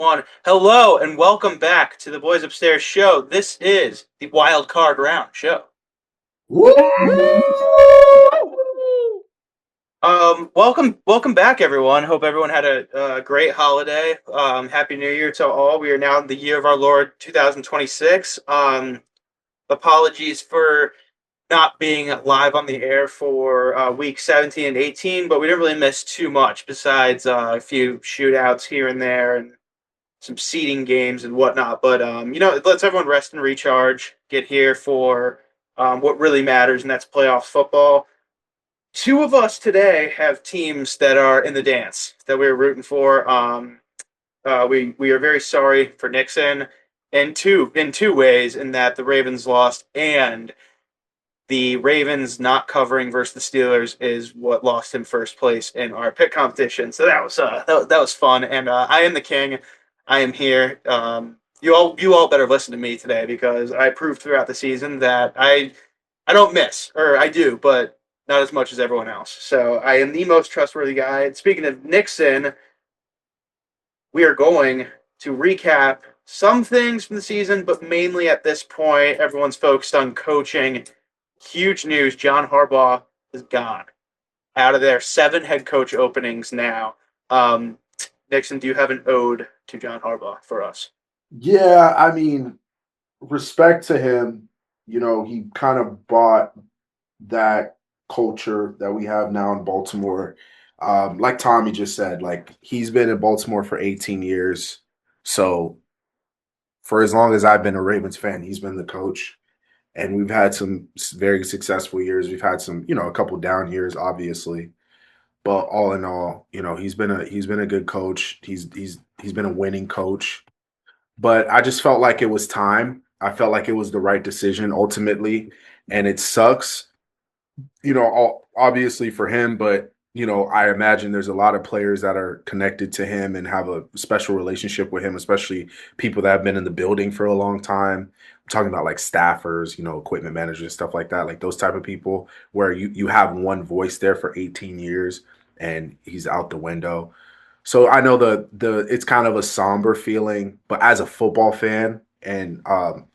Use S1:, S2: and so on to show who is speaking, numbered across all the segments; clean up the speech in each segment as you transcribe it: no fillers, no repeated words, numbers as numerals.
S1: One. Hello and welcome back to the Boys Upstairs show. This is the Wild Card Round show.
S2: Woo!
S1: Welcome back, everyone. Hope everyone had a great holiday. Happy New Year to all. We are now in the year of our Lord 2026. Apologies for not being live on the air for week 17 and 18, but we didn't really miss too much besides a few shootouts here and there and some seeding games and whatnot. But it lets everyone rest and recharge. Get here for what really matters, and that's playoff football. Two of us today have teams that are in the dance that we're rooting for. We are very sorry for Nixon in two ways, in that the Ravens lost and the Ravens not covering versus the Steelers is what lost him first place in our pick competition. So that was fun, and I am the king. I am here. You all better listen to me today because I proved throughout the season that I don't miss, or I do, but not as much as everyone else. So I am the most trustworthy guy. And speaking of Nixon, we are going to recap some things from the season, but mainly at this point, everyone's focused on coaching. Huge news: John Harbaugh is gone, out of there. 7 head coach openings now. Nixon, do you have an ode to John Harbaugh for us?
S2: Yeah, respect to him. He kind of brought that culture that we have now in Baltimore. Like Tommy just said, like he's been in Baltimore for 18 years. So for as long as I've been a Ravens fan, he's been the coach. And we've had some very successful years. We've had some, a couple down years, obviously. But all in all, he's been a good coach. He's been a winning coach. But I just felt like it was time. I felt like it was the right decision ultimately, and it sucks, obviously for him. But I imagine there's a lot of players that are connected to him and have a special relationship with him, especially people that have been in the building for a long time. I'm talking about like staffers, equipment managers, stuff like that, like those type of people where you have one voice there for 18 years and he's out the window. So I know the it's kind of a somber feeling, but as a football fan, and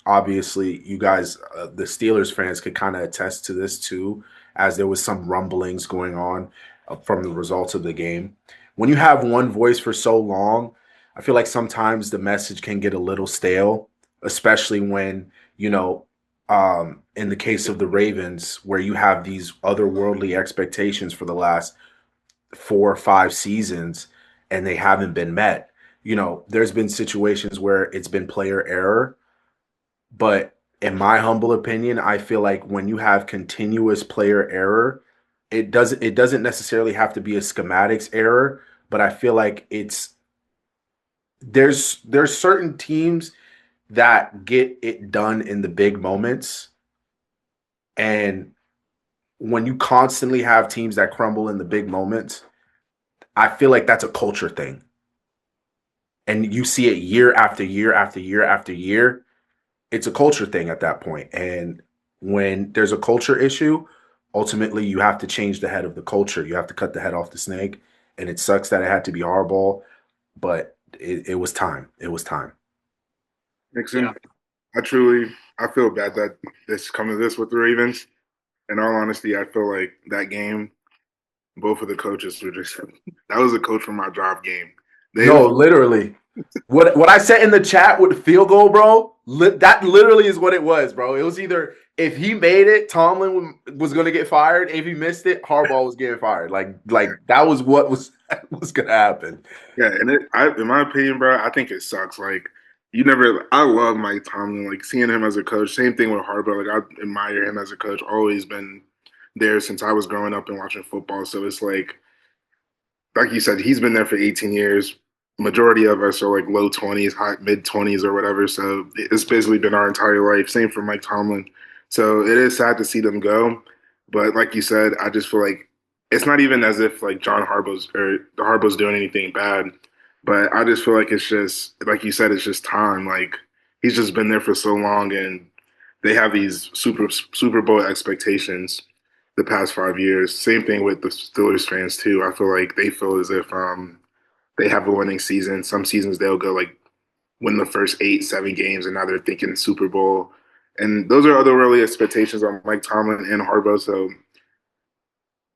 S2: obviously you guys, the Steelers fans, could kind of attest to this too, as there was some rumblings going on from the results of the game. When you have one voice for so long, I feel like sometimes the message can get a little stale, especially when in the case of the Ravens, where you have these otherworldly expectations for the last 4 or 5 seasons and they haven't been met. There's been situations where it's been player error, but in my humble opinion, I feel like when you have continuous player error, it doesn't necessarily have to be a schematics error, but I feel like there's certain teams that get it done in the big moments, and when you constantly have teams that crumble in the big moments, I feel like that's a culture thing. And you see it year after year after year after year. It's a culture thing at that point. And when there's a culture issue, ultimately you have to change the head of the culture. You have to cut the head off the snake. And it sucks that it had to be hardball, but it was time. It was time.
S1: Yeah.
S3: Nixon, I feel bad that this come to this with the Ravens. In all honesty, I feel like that game, both of the coaches were just that was a coach from my job game. They
S2: No, literally. What I said in the chat with the field goal, bro, that literally is what it was, bro. It was either if he made it, Tomlin was going to get fired. If he missed it, Harbaugh was getting fired. Like that was what was going to happen.
S3: yeah, and in my opinion, bro, I think it sucks. Like you never, I love Mike Tomlin. Like seeing him as a coach. Same thing with Harbaugh. Like I admire him as a coach. Always been there since I was growing up and watching football. So it's like you said, he's been there for 18 years. Majority of us are like low 20s, high mid 20s or whatever. So it's basically been our entire life. Same for Mike Tomlin. So it is sad to see them go. But like you said, I just feel like it's not even as if like John Harbaugh's or the Harbaugh's doing anything bad. But I just feel like it's just like you said, it's just time. Like he's just been there for so long and they have these Super Bowl expectations the past 5 years. Same thing with the Steelers fans too. I feel like they feel as if they have a winning season. Some seasons they'll go like win the first 8, 7 games, and now they're thinking Super Bowl. And those are other really expectations on Mike Tomlin and Harbaugh. So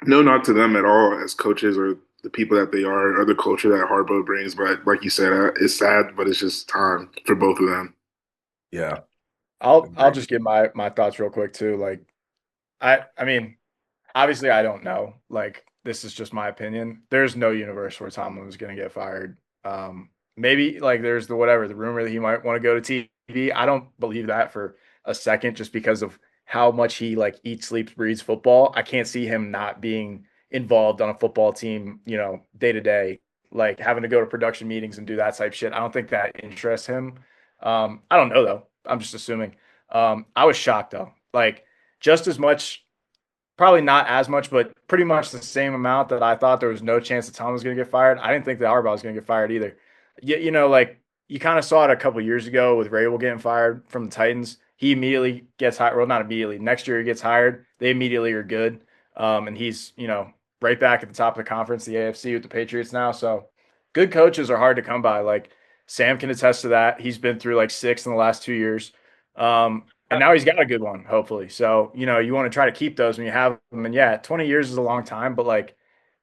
S3: no, not to them at all as coaches or the people that they are or the culture that Harbaugh brings. But like you said, it's sad, but it's just time for both of them.
S2: Yeah,
S4: I'll
S2: agree.
S4: just give my thoughts real quick too. Like I mean, obviously I don't know. Like this is just my opinion. There's no universe where Tomlin was going to get fired. Maybe like there's the rumor that he might want to go to TV. I don't believe that for a second, just because of how much he like eats, sleeps, breathes football. I can't see him not being involved on a football team, day to day, like having to go to production meetings and do that type shit. I don't think that interests him. I don't know though. I'm just assuming. I was shocked though. Like just as much, probably not as much, but pretty much the same amount that I thought there was no chance that Tom was going to get fired. I didn't think that Harbaugh was going to get fired either. Like you kind of saw it a couple years ago with Rabel getting fired from the Titans. He immediately gets hired. Well, not immediately. Next year he gets hired. They immediately are good. And he's, right back at the top of the conference, the AFC with the Patriots now. So good coaches are hard to come by. Like Sam can attest to that. He's been through like 6 in the last 2 years. And now he's got a good one, hopefully. So, you want to try to keep those when you have them. And yeah, 20 years is a long time, but like,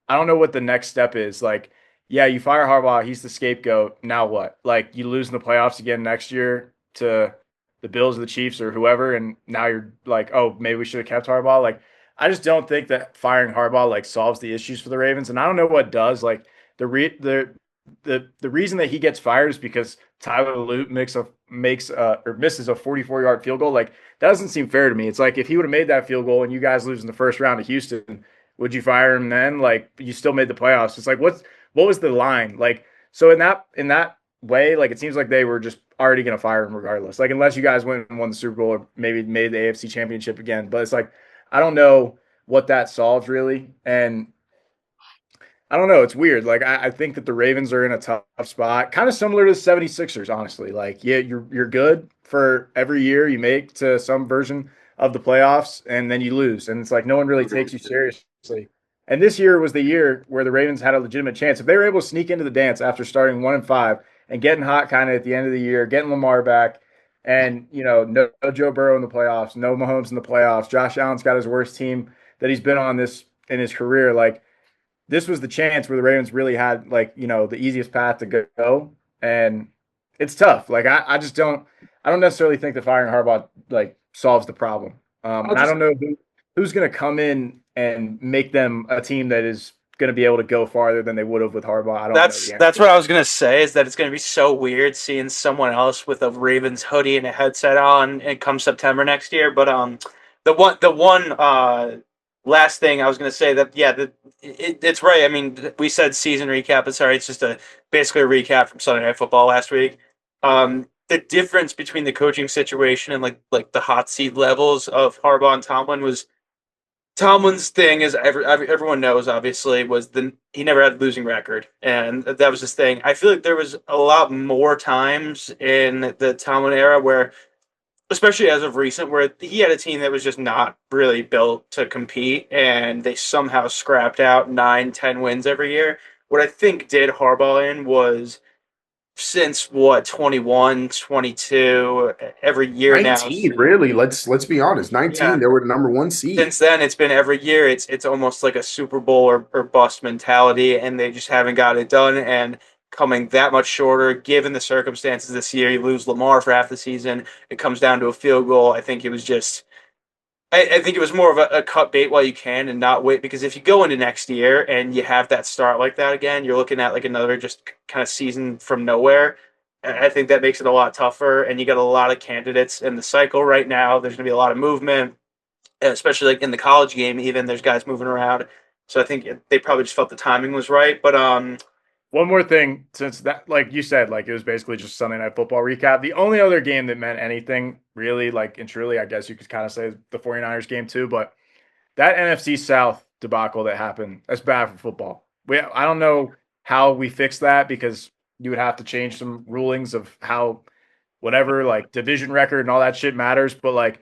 S4: I don't know what the next step is. Like, yeah, you fire Harbaugh, he's the scapegoat. Now what? Like, you lose in the playoffs again next year to the Bills or the Chiefs or whoever, and now you're like, oh, maybe we should have kept Harbaugh. Like, I just don't think that firing Harbaugh like solves the issues for the Ravens, and I don't know what does. Like, the reason that he gets fired is because Tyler Lute makes or misses a 44-yard field goal. Like, that doesn't seem fair to me. It's like if he would have made that field goal and you guys lose in the first round to Houston, would you fire him then? Like you still made the playoffs. It's like what was the line? Like so in that way, like it seems like they were just already gonna fire him regardless. Like unless you guys went and won the Super Bowl or maybe made the AFC championship again. But it's like I don't know what that solves really. And I don't know. It's weird. Like I think that the Ravens are in a tough spot, kind of similar to the 76ers, honestly. Like, yeah, you're good for every year you make to some version of the playoffs, and then you lose. And it's like no one really takes you seriously. And this year was the year where the Ravens had a legitimate chance. If they were able to sneak into the dance after starting 1-5 and getting hot kind of at the end of the year, getting Lamar back, and no Joe Burrow in the playoffs, no Mahomes in the playoffs. Josh Allen's got his worst team that he's been on this in his career. Like this was the chance where the Ravens really had like, the easiest path to go. And it's tough. Like I just I don't necessarily think that firing Harbaugh like solves the problem. And I don't know who's going to come in and make them a team that is going to be able to go farther than they would have with Harbaugh. I don't know the
S1: That's
S4: answer.
S1: what I was gonna say. Is that it's gonna be so weird seeing someone else with a Ravens hoodie and a headset on, and come September next year. But the one last thing I was gonna say that yeah, it's right. I mean, we said season recap. It's sorry, it's just basically a recap from Sunday Night Football last week. The difference between the coaching situation and like the hot seat levels of Harbaugh and Tomlin was Tomlin's thing is everyone knows obviously was he never had a losing record, and that was his thing. I feel like there was a lot more times in the Tomlin era where, especially as of recent, where he had a team that was just not really built to compete, and they somehow scrapped out 9, 10 wins every year. What I think did Harbaugh in was since what 21, 22 every year now.
S2: 19, really. Let's be honest. 19,
S1: Yeah,
S2: they were the number one seed.
S1: since then it's been every year it's almost like a Super Bowl or bust mentality, and they just haven't got it done, and coming that much shorter given the circumstances this year. You lose Lamar for half the season, it comes down to a field goal. I think it was just I think it was more of a cut bait while you can and not wait, because if you go into next year and you have that start like that again, you're looking at like another just kind of season from nowhere. I think that makes it a lot tougher, and you got a lot of candidates in the cycle right now. There's going to be a lot of movement, especially like in the college game. Even there's guys moving around, so I think they probably just felt the timing was right. But
S4: One more thing, since that, like you said, like it was basically just Sunday Night Football recap. The only other game that meant anything really, like, and truly, I guess you could kind of say the 49ers game too, but that NFC South debacle that happened, that's bad for football. I don't know how we fix that, because you would have to change some rulings of how whatever, like division record and all that shit matters. But like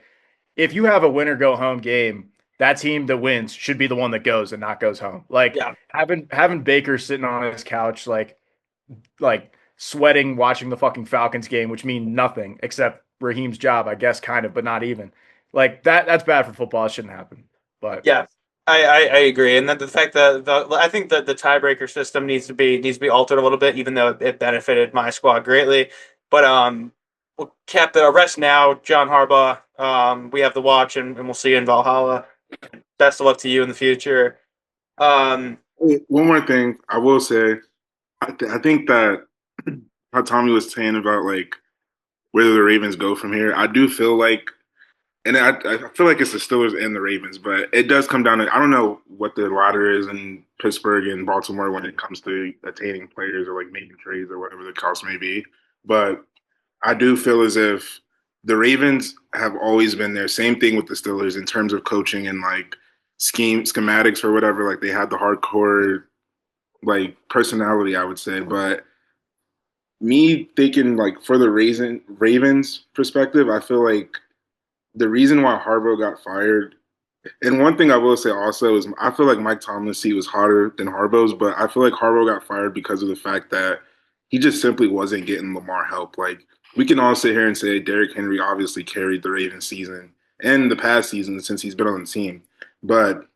S4: if you have a win or go home game, that team that wins should be the one that goes and not goes home. Like
S1: yeah,
S4: having Baker sitting on his couch, like like sweating watching the fucking Falcons game, which mean nothing except Raheem's job, I guess, kind of, but not even. Like that's bad for football. It shouldn't happen. But
S1: Yeah, I agree, and then the fact that I think that the tiebreaker system needs to be altered a little bit, even though it benefited my squad greatly. But we'll cap the rest now. John Harbaugh, we have the watch, and we'll see you in Valhalla. Best of luck to you in the future. Um,
S3: One more thing I will say, I think that how Tommy was saying about like where do the Ravens go from here. I do feel like, and I feel like it's the Steelers and the Ravens, but it does come down to I don't know what the ladder is in Pittsburgh and Baltimore when it comes to attaining players or like making trades or whatever the cost may be. But I do feel as if the Ravens have always been there. Same thing with the Steelers in terms of coaching and like schematics or whatever. Like they had the hardcore like personality, I would say. But me thinking like for the Ravens perspective, I feel like the reason why Harbaugh got fired, and one thing I will say also is I feel like Mike Tomlin's seat was hotter than Harbaugh's, but I feel like Harbaugh got fired because of the fact that he just simply wasn't getting Lamar help. Like we can all sit here and say Derrick Henry obviously carried the Ravens season and the past season since he's been on the team, but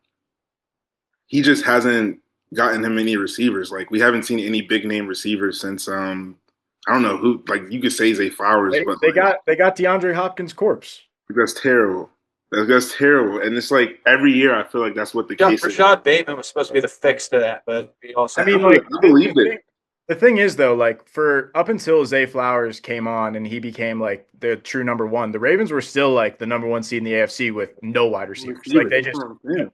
S3: he just hasn't gotten him any receivers. Like we haven't seen any big name receivers since I don't know who like you could say Zay Flowers, but like,
S4: they got DeAndre Hopkins' corpse.
S3: that's terrible. That's terrible. And it's like every year I feel like that's what the
S1: yeah,
S3: case is.
S1: Rashad Bateman was supposed to be the fix to that, but we also
S4: I mean, like
S3: I believed it.
S4: the thing is though, like for up until Zay Flowers came on and he became like the true number one, the Ravens were still like the number one seed in the AFC with no wide receivers. Like they just they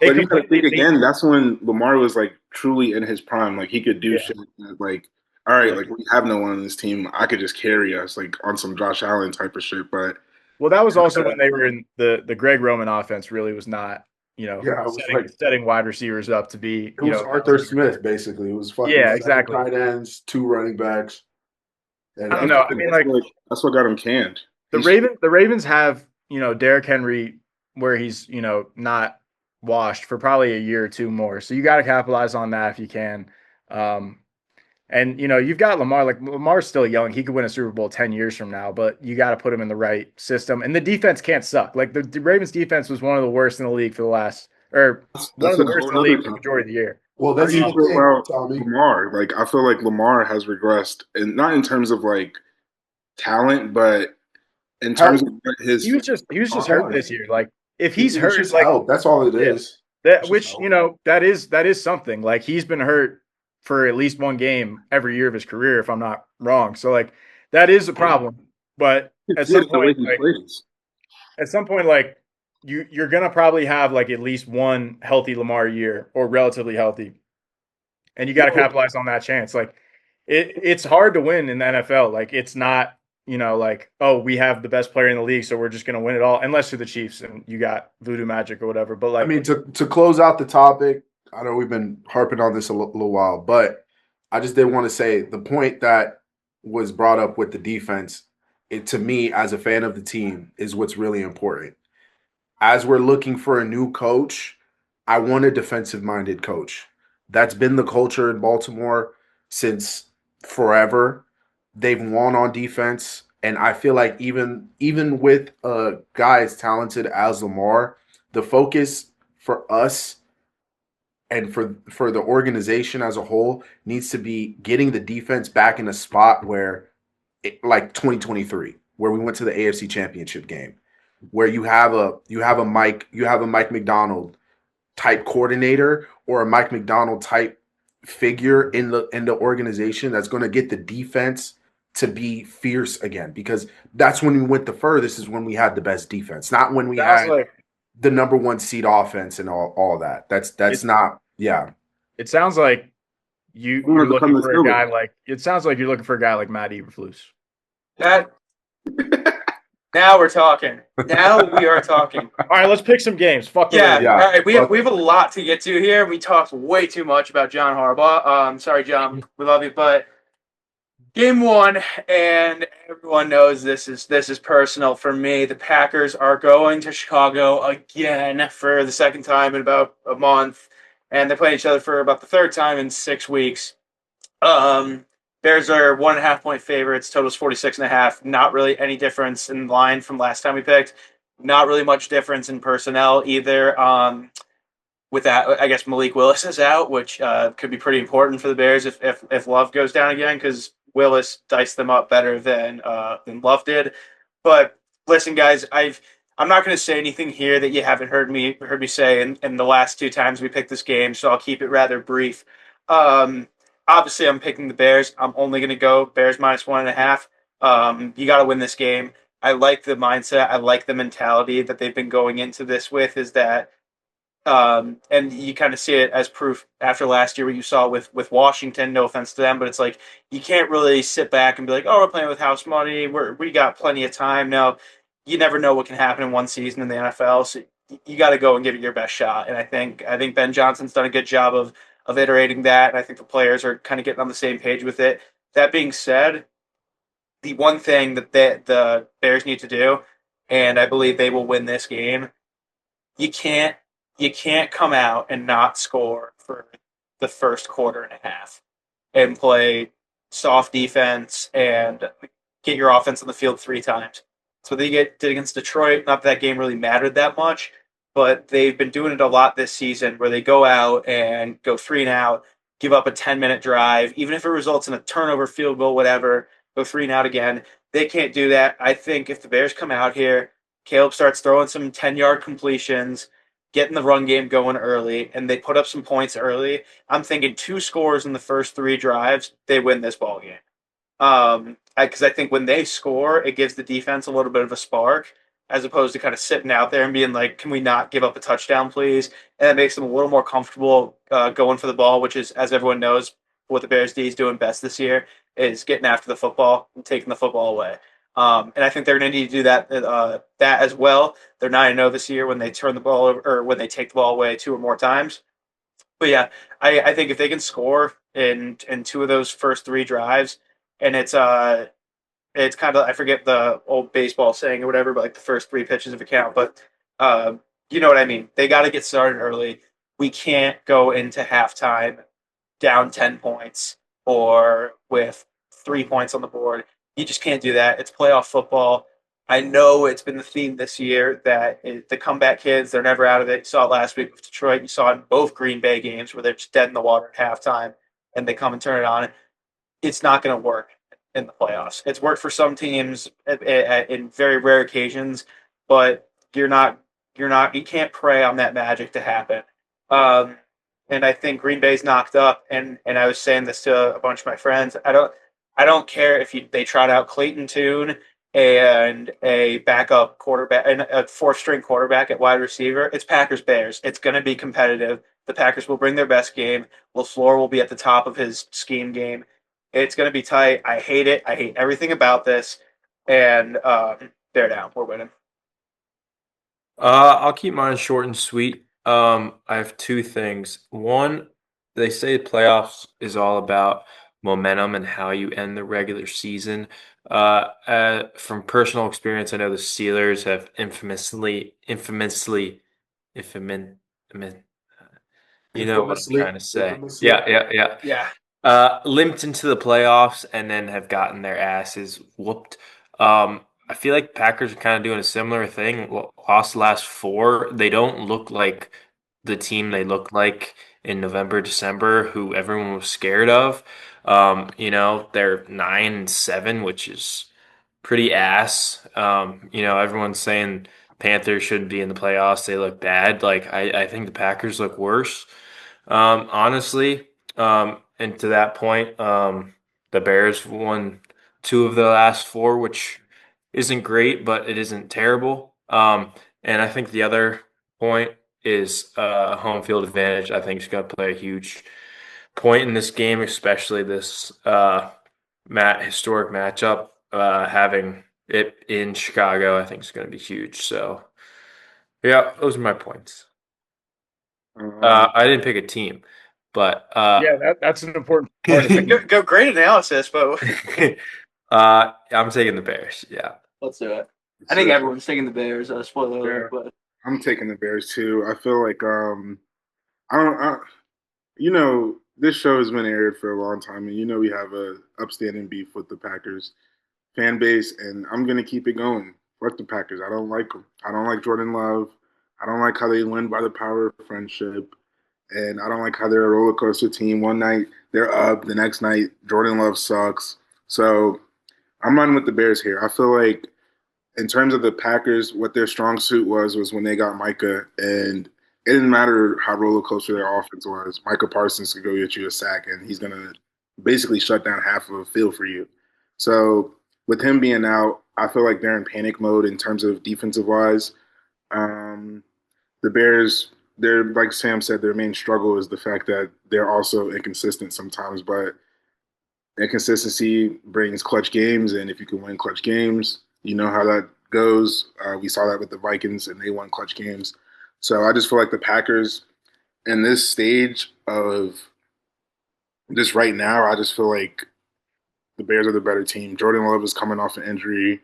S3: But you gotta think
S4: completely
S3: again, that's when Lamar was like truly in his prime. Like he could do
S4: yeah.
S3: shit like, all right, like we have no one on this team. I could just carry us like on some Josh Allen type of shit. But
S4: Well, that was also when they were in the Greg Roman offense. Really was not
S2: Yeah, it was like
S4: setting wide receivers up to be
S2: it was Arthur Smith basically. It was fucking
S4: yeah exactly
S2: tight ends, two running backs. And
S4: I don't know. I mean, like
S3: that's what got him canned.
S4: The Ravens have Derrick Henry where he's not washed for probably a year or two more. So you got to capitalize on that if you can. And you've got Lamar. Like Lamar's still young; he could win a Super Bowl 10 years from now. But you got to put him in the right system, and the defense can't suck. Like the Ravens' defense was one of the worst in the league for the last, or one of the worst in the league for the majority of the year.
S2: Well,
S3: How
S2: that's
S3: do you
S2: the
S3: feel
S2: thing,
S3: about
S2: Tommy.
S3: Lamar? Like I feel like Lamar has regressed, and not in terms of like talent, but in terms of his
S4: He was just hurt this year. Like if he's hurt,
S2: just
S4: like
S2: help. That's all it is.
S4: that, which that is something. Like he's been hurt for at least one game every year of his career, if I'm not wrong. So like that is a problem. But at some point, like you're gonna probably have like at least one healthy Lamar year or relatively healthy, and you got to capitalize on that chance. Like it's hard to win in the NFL. Like it's not like, oh, we have the best player in the league, so we're just gonna win it all, unless you're the Chiefs and you got voodoo magic or whatever. But like,
S2: I mean, to close out the topic, I know we've been harping on this a little while, but I just did want to say the point that was brought up with the defense, to me, as a fan of the team, is what's really important. As we're looking for a new coach, I want a defensive-minded coach. That's been the culture in Baltimore since forever. They've won on defense, and I feel like even with a guy as talented as Lamar, the focus for us and for the organization as a whole needs to be getting the defense back in a spot where, like 2023, where we went to the AFC Championship game, where you have a Mike McDonald type coordinator or a Mike McDonald type figure in the organization that's going to get the defense to be fierce again, because that's when we went the furthest, is when we had the best defense, not when we had the number one seed offense and all that. That's not. Yeah.
S4: It sounds like you're looking for a guy like. It sounds like you're looking for a guy like Matt Eberflus.
S1: That. Now we're talking. Now we are talking.
S4: All right, let's pick some games. Fuck
S1: yeah. All right, we have a lot to get to here. We talked way too much about John Harbaugh. Sorry, John. We love you, but game one, and everyone knows this is personal for me. The Packers are going to Chicago again for the second time in about a month, and they're playing each other for about the third time in 6 weeks. Bears are 1.5 point favorites. Total's 46.5. Not really any difference in line from last time we picked. Not really much difference in personnel either. With that, I guess Malik Willis is out, which could be pretty important for the Bears if Love goes down again, because Willis diced them up better than Love did. But listen, guys, I'm not going to say anything here that you haven't heard me say in the last two times we picked this game, so I'll keep it rather brief. Um, Obviously, I'm picking the Bears. I'm only going to go Bears -1.5. You got to win this game. I like the mindset. I like the mentality that they've been going into this with. Is that and you kind of see it as proof after last year what you saw with Washington. No offense to them, but it's like you can't really sit back and be like, "Oh, we're playing with house money. We got plenty of time." No, you never know what can happen in one season in the NFL. So you got to go and give it your best shot. And I think Ben Johnson's done a good job of iterating that. And I think the players are kind of getting on the same page with it. That being said, the one thing that the Bears need to do, and I believe they will win this game, you can't you can't come out and not score for the first quarter and a half and play soft defense and get your offense on the field three times. So they did against Detroit. Not that that game really mattered that much, but they've been doing it a lot this season where they go out and go three and out, give up a 10-minute drive, even if it results in a turnover, field goal, whatever, go three and out again. They can't do that. I think if the Bears come out here, Caleb starts throwing some 10-yard completions, getting the run game going early, and they put up some points early. I'm thinking two scores in the first three drives, they win this ball game. Because I think when they score, it gives the defense a little bit of a spark, as opposed to kind of sitting out there and being like, "Can we not give up a touchdown, please?" And that makes them a little more comfortable going for the ball, which is, as everyone knows, what the Bears D is doing best this year is getting after the football and taking the football away. And I think they're going to need to do that as well. They're 9-0 this year when they turn the ball over, or when they take the ball away two or more times. But yeah, I think if they can score in two of those first three drives, and it's kind of, I forget the old baseball saying or whatever, but like the first three pitches of a count. But uh, you know what I mean. They got to get started early. We can't go into halftime down 10 points or with 3 points on the board. You just can't do that. It's playoff football. I know it's been the theme this year that the comeback kids, they're never out of it. You saw it last week with Detroit. You saw it in both Green Bay games where they're just dead in the water at halftime and they come and turn it on. It's not going to work in the playoffs. It's worked for some teams in very rare occasions, but you can't prey on that magic to happen. Um, and I think Green Bay's knocked up. And I was saying this to a bunch of my friends. I don't care if they trot out Clayton Tune and a backup quarterback and a fourth string quarterback at wide receiver. It's Packers Bears. It's going to be competitive. The Packers will bring their best game. LaFleur will be at the top of his scheme game. It's going to be tight. I hate it. I hate everything about this. And they're down. We're winning.
S5: I'll keep mine short and sweet. I have two things. One, they say playoffs is all about momentum and how you end the regular season. From personal experience, I know the Steelers have infamously, you know what I'm
S2: Infamously,
S5: trying to say.
S2: infamously.
S5: Yeah.
S1: Yeah.
S5: Limped into the playoffs and then have gotten their asses whooped. I feel like Packers are kind of doing a similar thing. Lost the last four. They don't look like the team they looked like in November, December, who everyone was scared of. They're 9-7, which is pretty ass. Everyone's saying Panthers shouldn't be in the playoffs. They look bad. Like I think the Packers look worse. Honestly, and to that point, the Bears won two of the last four, which isn't great, but it isn't terrible. And I think the other point is home field advantage. I think is going to play a huge point in this game, especially this historic matchup. Having it in Chicago, I think is going to be huge. So, yeah, those are my points. I didn't pick a team, but
S4: Yeah, that's an important part of it.
S1: Go great analysis, but
S5: I'm taking the Bears. Yeah.
S1: let's do it. I think everyone's taking the Bears. Spoiler alert,
S3: Yeah,
S1: but
S3: I'm taking the Bears too. I feel like I don't. You know, this show has been aired for a long time, and you know we have a upstanding beef with the Packers fan base, and I'm gonna keep it going. Fuck the Packers. I don't like them. I don't like Jordan Love. I don't like how they win by the power of friendship, and I don't like how they're a roller coaster team. One night they're up, the next night Jordan Love sucks. So I'm running with the Bears here. I feel like in terms of the Packers, what their strong suit was when they got Micah, and it didn't matter how roller coaster their offense was. Micah Parsons could go get you a sack, and he's gonna basically shut down half of a field for you. So with him being out, I feel like they're in panic mode in terms of defensive wise. Um, the Bears, they're like Sam said, their main struggle is the fact that they're also inconsistent sometimes, but inconsistency brings clutch games, and if you can win clutch games, you know how that goes. We saw that with the Vikings, and they won clutch games. So I just feel like the Packers in this stage of just right now, I just feel like the Bears are the better team. Jordan Love is coming off an injury.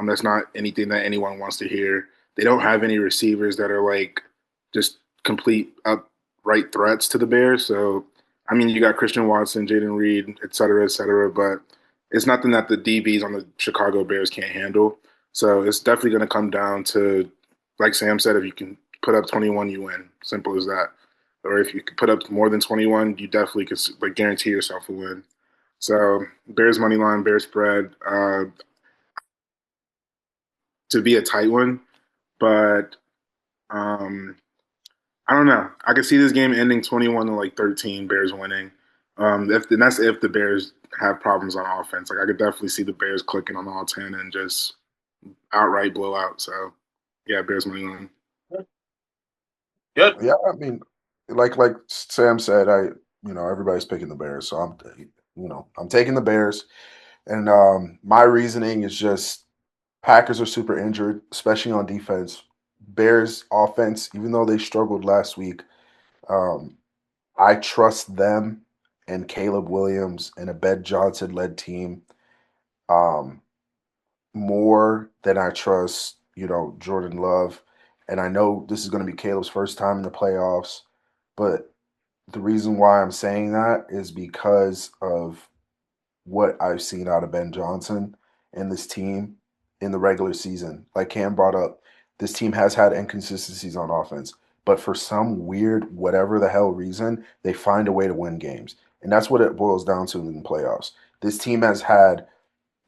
S3: That's not anything that anyone wants to hear. They don't have any receivers that are like just complete upright threats to the Bears. So, I mean, you got Christian Watson, Jaden Reed, et cetera, but it's nothing that the DBs on the Chicago Bears can't handle. So it's definitely going to come down to, like Sam said, if you can put up 21, you win. Simple as that. Or if you can put up more than 21, you definitely could like guarantee yourself a win. So Bears money line, Bears spread to be a tight one, but um, I don't know. I could see this game ending 21 to like 13, Bears winning. And that's if the Bears have problems on offense. Like I could definitely see the Bears clicking on all 10 and just outright blowout. So yeah, Bears money line.
S1: Good.
S2: Yeah, I mean, like Sam said, everybody's picking the Bears, so I'm taking the Bears, and my reasoning is just Packers are super injured, especially on defense. Bears offense, even though they struggled last week, um, I trust them and Caleb Williams and a Ben Johnson led team um, more than I trust, Jordan Love. And I know this is going to be Caleb's first time in the playoffs, but the reason why I'm saying that is because of what I've seen out of Ben Johnson and this team in the regular season. Like Cam brought up, this team has had inconsistencies on offense, but for some weird, whatever the hell reason, they find a way to win games. And that's what it boils down to in the playoffs. This team has had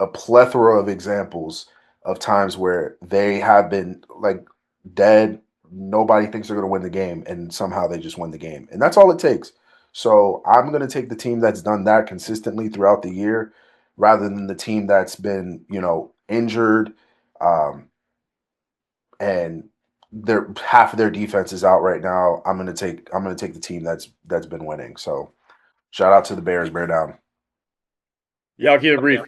S2: a plethora of examples of times where they have been like dead. Nobody thinks they're going to win the game, and somehow they just win the game. And that's all it takes. So I'm going to take the team that's done that consistently throughout the year rather than the team that's been, injured and their half of their defense is out right now. I'm going to take the team that's been winning. So shout out to the Bears, bear down.
S4: Yeah, I'll keep it brief.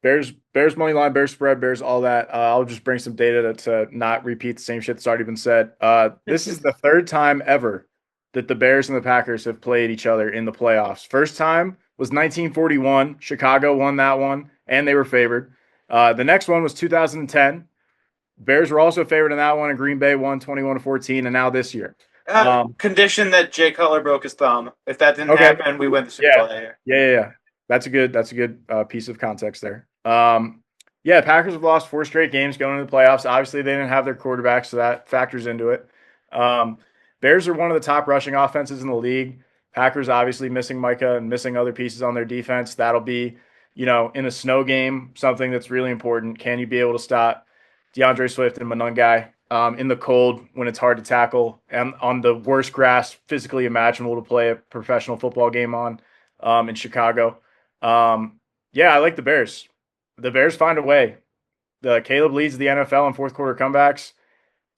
S4: Bears money line, Bears spread, Bears all that. I'll just bring some data to not repeat the same shit that's already been said. This is the third time ever that the Bears and the Packers have played each other in the playoffs. First time was 1941. Chicago won that one, and they were favored. The next one was 2010. Bears were also favored in that one, and Green Bay won 21-14, and now this year.
S1: Condition that Jay Cutler broke his thumb. If that didn't happen, we win the Super Bowl here.
S4: Yeah. That's a good piece of context there. Packers have lost 4 straight games going into the playoffs. Obviously, they didn't have their quarterback, so that factors into it. Bears are one of the top rushing offenses in the league. Packers obviously missing Micah and missing other pieces on their defense. That'll be, in a snow game, something that's really important. Can you be able to stop DeAndre Swift and Monungai in the cold when it's hard to tackle and on the worst grass physically imaginable to play a professional football game on in Chicago? I like the Bears. The Bears find a way. Caleb leads the NFL in fourth quarter comebacks.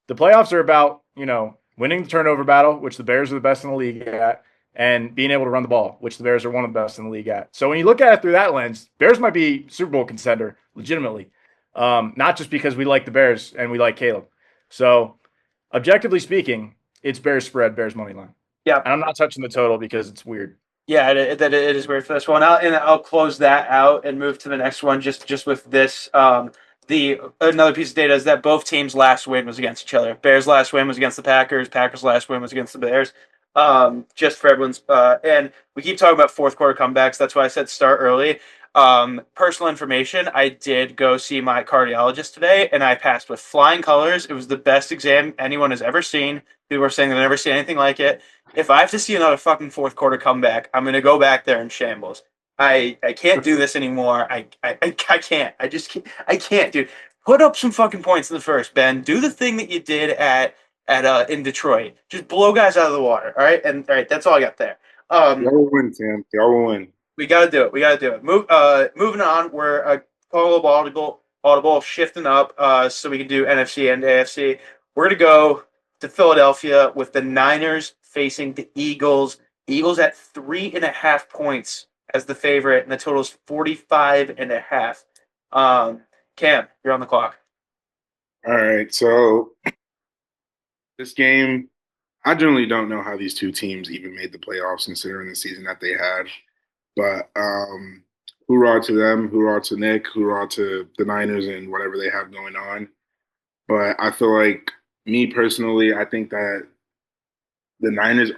S4: The playoffs are about, winning the turnover battle, which the Bears are the best in the league at, and being able to run the ball, which the Bears are one of the best in the league at. So when you look at it through that lens, Bears might be Super Bowl contender legitimately. Not just because we like the Bears and we like Caleb. So objectively speaking, it's Bears spread, Bears money line.
S1: Yeah.
S4: And I'm not touching the total because it's weird.
S1: Yeah, it is weird for this one. I'll close that out and move to the next one. Just with this, another piece of data is that both teams' last win was against each other. Bears' last win was against the Packers. Packers' last win was against the Bears. Just for everyone's and we keep talking about fourth quarter comebacks. That's why I said start early. Personal information, I did go see my cardiologist today and I passed with flying colors. It was the best exam anyone has ever seen. People are saying they've never seen anything like it. If I have to see another fucking fourth quarter comeback, I'm gonna go back there in shambles. I can't do this anymore. I can't. I just can't. I can't, dude. Put up some fucking points in the first, Ben. Do the thing that you did at in Detroit. Just blow guys out of the water. All right, and all right, that's all I got there.
S3: Y'all will win, Sam. Y'all will win.
S1: We gotta do it. We gotta do it. Moving on. We're audible shifting up so we can do NFC and AFC. We're gonna go to Philadelphia with the Niners facing the Eagles. Eagles at 3.5 points as the favorite, and the total is 45.5. Cam, you're on the clock.
S3: All right, so this game, I generally don't know how these two teams even made the playoffs considering the season that they had. But hoorah to them, hoorah to Nick, hoorah to the Niners and whatever they have going on. But I feel like me personally, I think that the Niners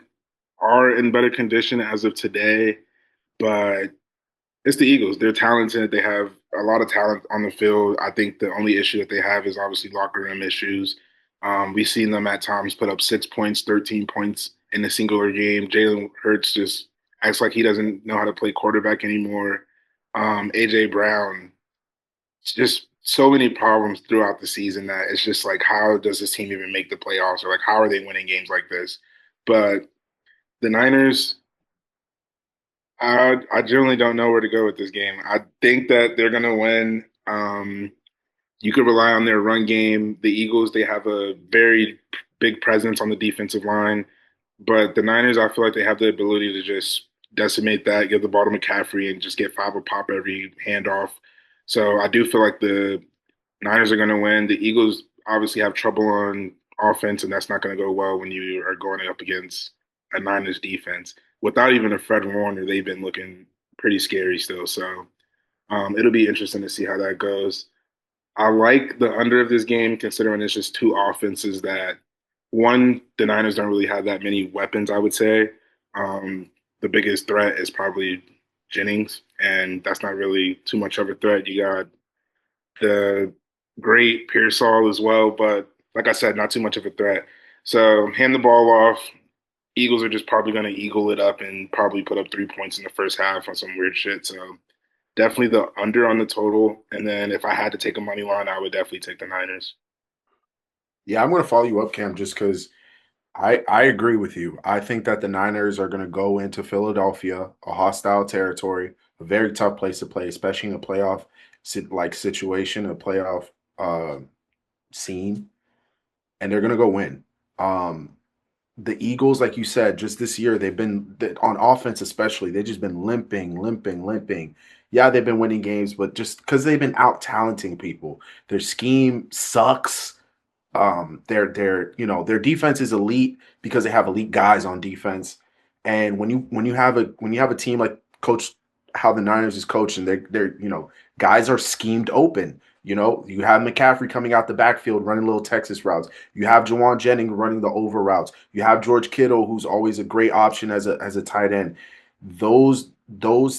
S3: are in better condition as of today, but it's the Eagles. They're talented. They have a lot of talent on the field. I think the only issue that they have is obviously locker room issues. We've seen them at times put up 6 points, 13 points in a singular game. Jalen Hurts just acts like he doesn't know how to play quarterback anymore. AJ Brown, it's just so many problems throughout the season that it's just like, how does this team even make the playoffs? Or like, how are they winning games like this? But the Niners, I generally don't know where to go with this game. I think that they're going to win. You could rely on their run game. The Eagles, they have a very big presence on the defensive line. But the Niners, I feel like they have the ability to just decimate that, give the ball to McCaffrey, and just get five a pop every handoff. So I do feel like the Niners are going to win. The Eagles obviously have trouble on offense, and that's not going to go well when you are going up against a Niners defense. Without even a Fred Warner, they've been looking pretty scary still. So it'll be interesting to see how that goes. I like the under of this game, considering it's just two offenses that one, the Niners don't really have that many weapons, I would say. The biggest threat is probably Jennings, and that's not really too much of a threat. You got the great Pearsall as well, but like I said, not too much of a threat. So hand the ball off. Eagles are just probably going to eagle it up and probably put up 3 points in the first half on some weird shit. So definitely the under on the total. And then if I had to take a money line, I would definitely take the Niners.
S2: Yeah, I'm going to follow you up, Cam, just because I agree with you. I think that the Niners are going to go into Philadelphia, a hostile territory, a very tough place to play, especially in a playoff situation, a playoff uh, scene, and they're going to go win. Um, the Eagles, like you said, just this year, they've been on offense, especially, they've just been limping. Yeah, they've been winning games, but just because they've been out talenting people, their scheme sucks. Their defense is elite because they have elite guys on defense. And when you have a team like coach how the Niners is coaching, they're guys are schemed open. You have McCaffrey coming out the backfield running little Texas routes. You have Jawan Jennings running the over routes. You have George Kittle, who's always a great option as a tight end. Those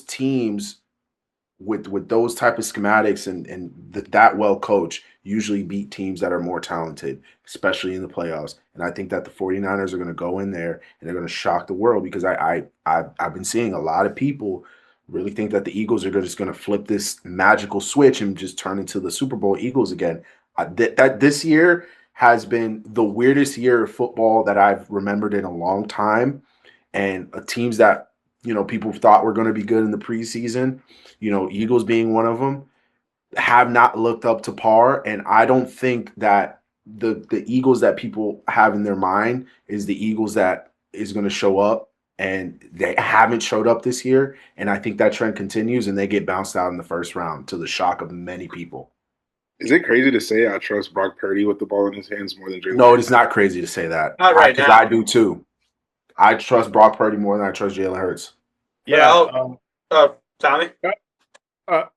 S2: teams with those type of schematics and that well coached usually beat teams that are more talented, especially in the playoffs. And I think that the 49ers are going to go in there and they're going to shock the world because I've been seeing a lot of people really think that the Eagles are just going to flip this magical switch and just turn into the Super Bowl Eagles again. That this year has been the weirdest year of football that I've remembered in a long time. And teams that people thought were going to be good in the preseason, Eagles being one of them, have not looked up to par. And I don't think that the Eagles that people have in their mind is the Eagles that is going to show up. And they haven't showed up this year. And I think that trend continues and they get bounced out in the first round to the shock of many people.
S3: Is it crazy to say I trust Brock Purdy with the ball in his hands more than Jalen
S2: No,
S3: Hurts?
S2: it's not crazy to say that.
S1: Not right
S2: Because
S1: now.
S2: I do too. I trust Brock Purdy more than I trust Jalen Hurts.
S1: Yeah. Tommy?
S4: All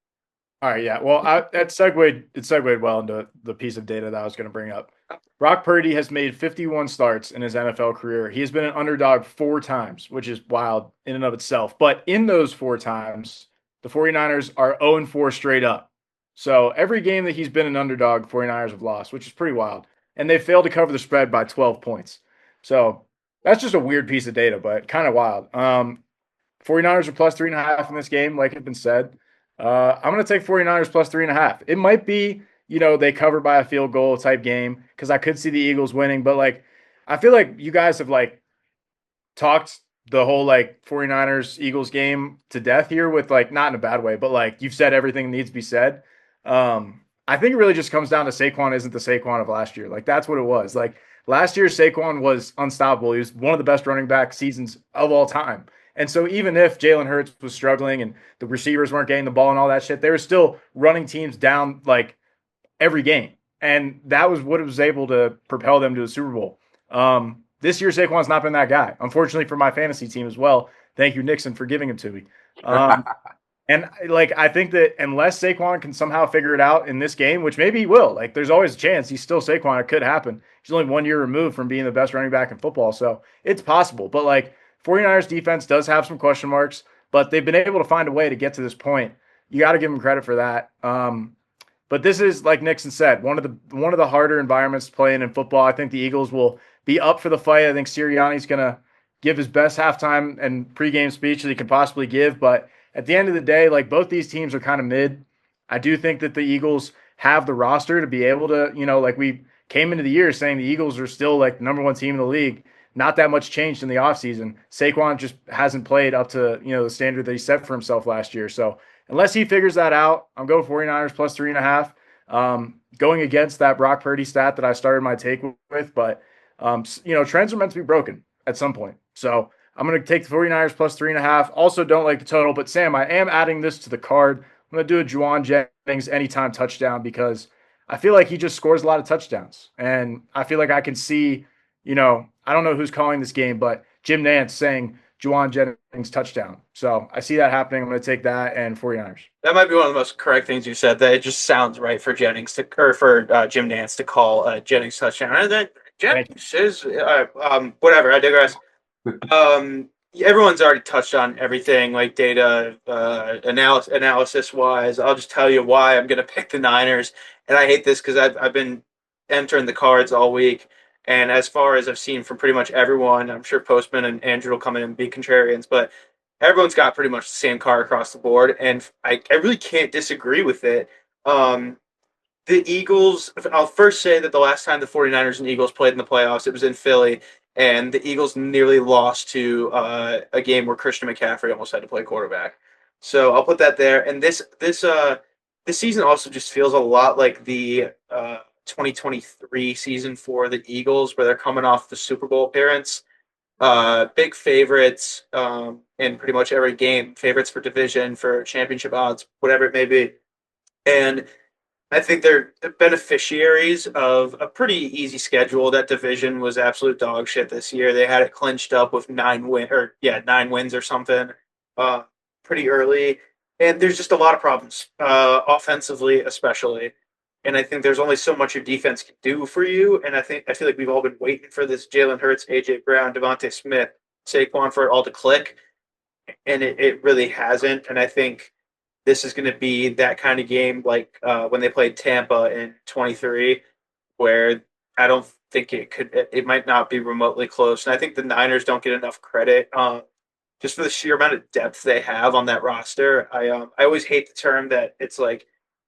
S4: right, yeah. Well, it segued well into the piece of data that I was going to bring up. Brock Purdy has made 51 starts in his NFL career. He has been an underdog 4 times, which is wild in and of itself. But in those 4 times, the 49ers are 0-4 straight up. So every game that he's been an underdog, 49ers have lost, which is pretty wild. And they failed to cover the spread by 12 points. So that's just a weird piece of data, but kind of wild. 49ers are plus 3.5 in this game, like it's been said. I'm going to take 49ers plus 3.5. It might be, they cover by a field goal type game because I could see the Eagles winning. But, I feel like you guys have, talked the whole, 49ers Eagles game to death here with, not in a bad way, but, you've said everything that needs to be said. I think it really just comes down to Saquon isn't the Saquon of last year. That's what it was. Last year, Saquon was unstoppable. He was one of the best running back seasons of all time. And so even if Jalen Hurts was struggling and the receivers weren't getting the ball and all that shit, they were still running teams down every game. And that was what was able to propel them to the Super Bowl. This year, Saquon's not been that guy, unfortunately for my fantasy team as well. Thank you, Nixon, for giving him to me. And I think that unless Saquon can somehow figure it out in this game, which maybe he will, there's always a chance he's still Saquon. It could happen. He's only 1 year removed from being the best running back in football. So it's possible. But 49ers defense does have some question marks, but they've been able to find a way to get to this point. You got to give them credit for that. But this is, like Nixon said, one of the harder environments to play in football. I think the Eagles will be up for the fight. I think Sirianni's going to give his best halftime and pregame speech that he could possibly give. But at the end of the day, both these teams are kind of mid. I do think that the Eagles have the roster to be able to, we came into the year saying the Eagles are still the number one team in the league. Not that much changed in the offseason. Saquon just hasn't played up to, the standard that he set for himself last year. So unless he figures that out, I'm going 49ers plus 3.5. Going against that Brock Purdy stat that I started my take with, but trends are meant to be broken at some point. So I'm going to take the 49ers plus 3.5. Also don't like the total, but Sam, I am adding this to the card. I'm going to do a Juwan Jennings anytime touchdown because I feel like he just scores a lot of touchdowns. And I feel like I can see, I don't know who's calling this game, but Jim Nantz saying Juwan Jennings touchdown. So I see that happening. I'm going to take that and 49ers.
S1: That might be one of the most correct things you said. That it just sounds right for Jennings to, or for Jim Nantz to call Jennings touchdown. And then Jennings is whatever. I digress. Everyone's already touched on everything, like data analysis wise. I'll just tell you why I'm going to pick the Niners. And I hate this because I've been entering the cards all week. And as far as I've seen from pretty much everyone, I'm sure Postman and Andrew will come in and be contrarians, but everyone's got pretty much the same card across the board. And I really can't disagree with it. The Eagles, I'll first say that the last time the 49ers and Eagles played in the playoffs, it was in Philly. And the Eagles nearly lost to a game where Christian McCaffrey almost had to play quarterback. So I'll put that there. And this season also just feels a lot like the 2023 season for the Eagles, where they're coming off the Super Bowl appearance. Big favorites in pretty much every game. Favorites for division, for championship odds, whatever it may be. And I think they're the beneficiaries of a pretty easy schedule. That division was absolute dog shit this year. They had it clinched up with 9 wins or something pretty early. And there's just a lot of problems, offensively especially. And I think there's only so much your defense can do for you. And I feel like we've all been waiting for this Jalen Hurts, AJ Brown, Devontae Smith, Saquon for it all to click. And it really hasn't. And I think this is going to be that kind of game like when they played Tampa in 23, where I don't think it might not be remotely close. And I think the Niners don't get enough credit just for the sheer amount of depth they have on that roster. I always hate the term that it's like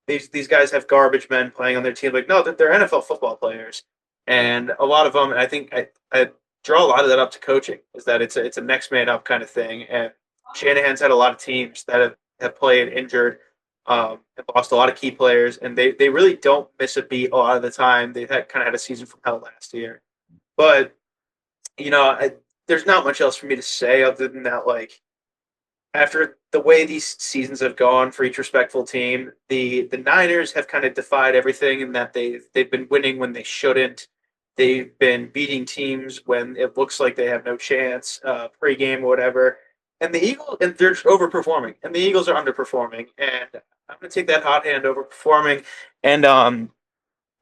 S1: these guys have garbage men playing on their team. Like, no, they're NFL football players. And a lot of them, and I think I draw a lot of that up to coaching, is that it's a next man up kind of thing. And Shanahan's had a lot of teams that have played injured, and lost a lot of key players, and they really don't miss a beat a lot of the time. They've kind of had a season from hell last year. But, there's not much else for me to say other than that, after the way these seasons have gone for each respectful team, the Niners have kind of defied everything in that they've been winning when they shouldn't. They've been beating teams when it looks like they have no chance, pregame or whatever. And the Eagles, and they're overperforming, and the Eagles are underperforming. And I'm going to take that hot hand overperforming. And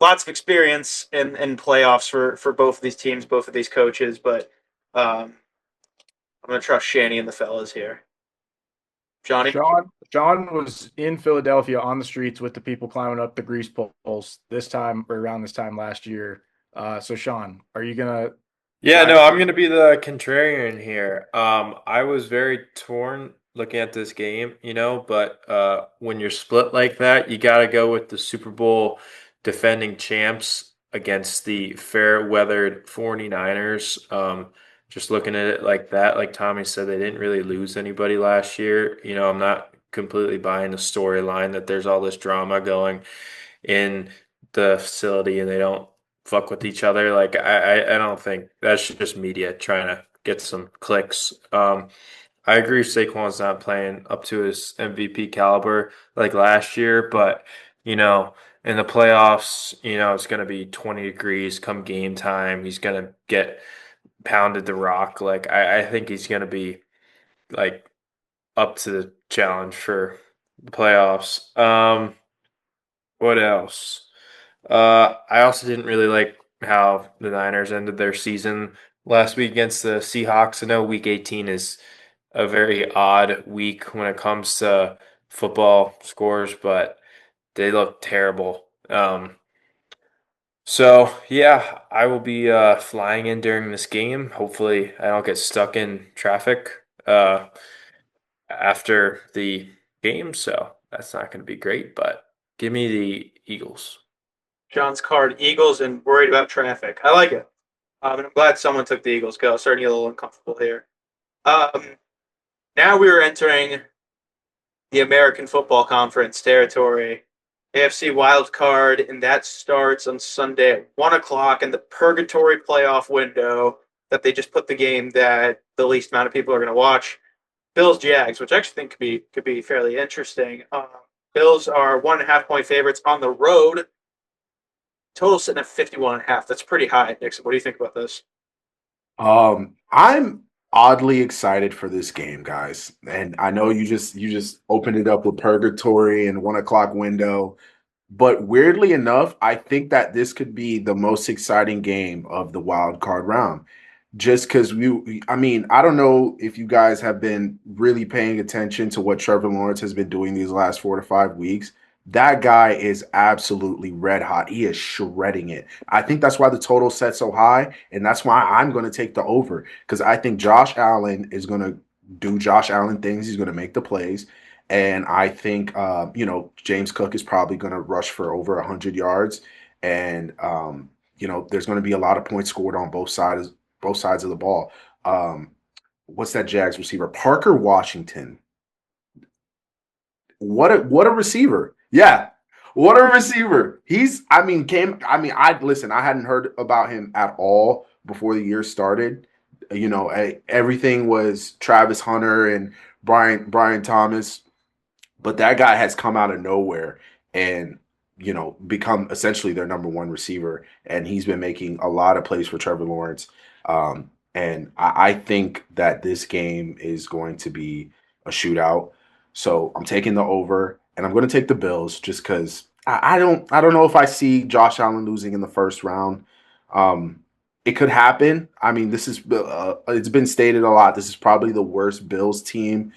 S1: lots of experience in playoffs for both of these teams, both of these coaches. But I'm going to trust Shanny and the fellas here. Johnny?
S4: Sean was in Philadelphia on the streets with the people climbing up the grease poles this time or around this time last year. So Sean, are you gonna
S5: Yeah,
S4: side?
S5: no, I'm gonna be the contrarian here. I was very torn looking at this game, but when you're split like that, you got to go with the Super Bowl defending champs against the fair-weathered 49ers. Just looking at it like that, like Tommy said, they didn't really lose anybody last year. I'm not completely buying the storyline that there's all this drama going in the facility and they don't fuck with each other. Like I don't think that's just media trying to get some clicks. I agree Saquon's not playing up to his MVP caliber like last year, but in the playoffs, it's gonna be 20 degrees come game time. He's gonna get pounded the rock. Like I think he's gonna be like up to the challenge for the playoffs. What else? I also didn't really like how the Niners ended their season last week against the Seahawks. I know Week 18 is a very odd week when it comes to football scores, but they look terrible. So yeah, I will be flying in during this game. Hopefully, I don't get stuck in traffic after the game, so that's not going to be great. But give me the Eagles.
S1: John's card, Eagles, and worried about traffic. I like it. And I'm glad someone took the Eagles because I was starting to get a little uncomfortable here. Now we are entering the American Football Conference territory. AFC wild card, and that starts on Sunday at 1 o'clock in the purgatory playoff window that they just put the game that the least amount of people are going to watch. Bills Jags, which I actually think could be fairly interesting. Bills are 1.5 point favorites on the road. Total sitting at 51.5. That's pretty high, Nixon. What do you think about this?
S2: I'm oddly excited for this game, guys. And I know you just opened it up with purgatory and 1 o'clock window. But weirdly enough, I think that this could be the most exciting game of the wild card round. Just because I mean, I don't know if you guys have been really paying attention to what Trevor Lawrence has been doing these last 4 to 5 weeks. That guy is absolutely red hot. He is shredding it. I think that's why the total set so high, and that's why I'm going to take the over because I think Josh Allen is going to do Josh Allen things. He's going to make the plays. And I think, James Cook is probably going to rush for over 100 yards. And, there's going to be a lot of points scored on both sides of the ball. What's that Jags receiver? Parker Washington. What a receiver. Yeah. What a receiver. I listen, I hadn't heard about him at all before the year started. Everything was Travis Hunter and Brian Thomas, but that guy has come out of nowhere and become essentially their number one receiver, and he's been making a lot of plays for Trevor Lawrence. And I think that this game is going to be a shootout. So I'm taking the over, and I'm going to take the Bills just because I don't know if I see Josh Allen losing in the first round. It could happen. I mean, this is it's been stated a lot. This is probably the worst Bills team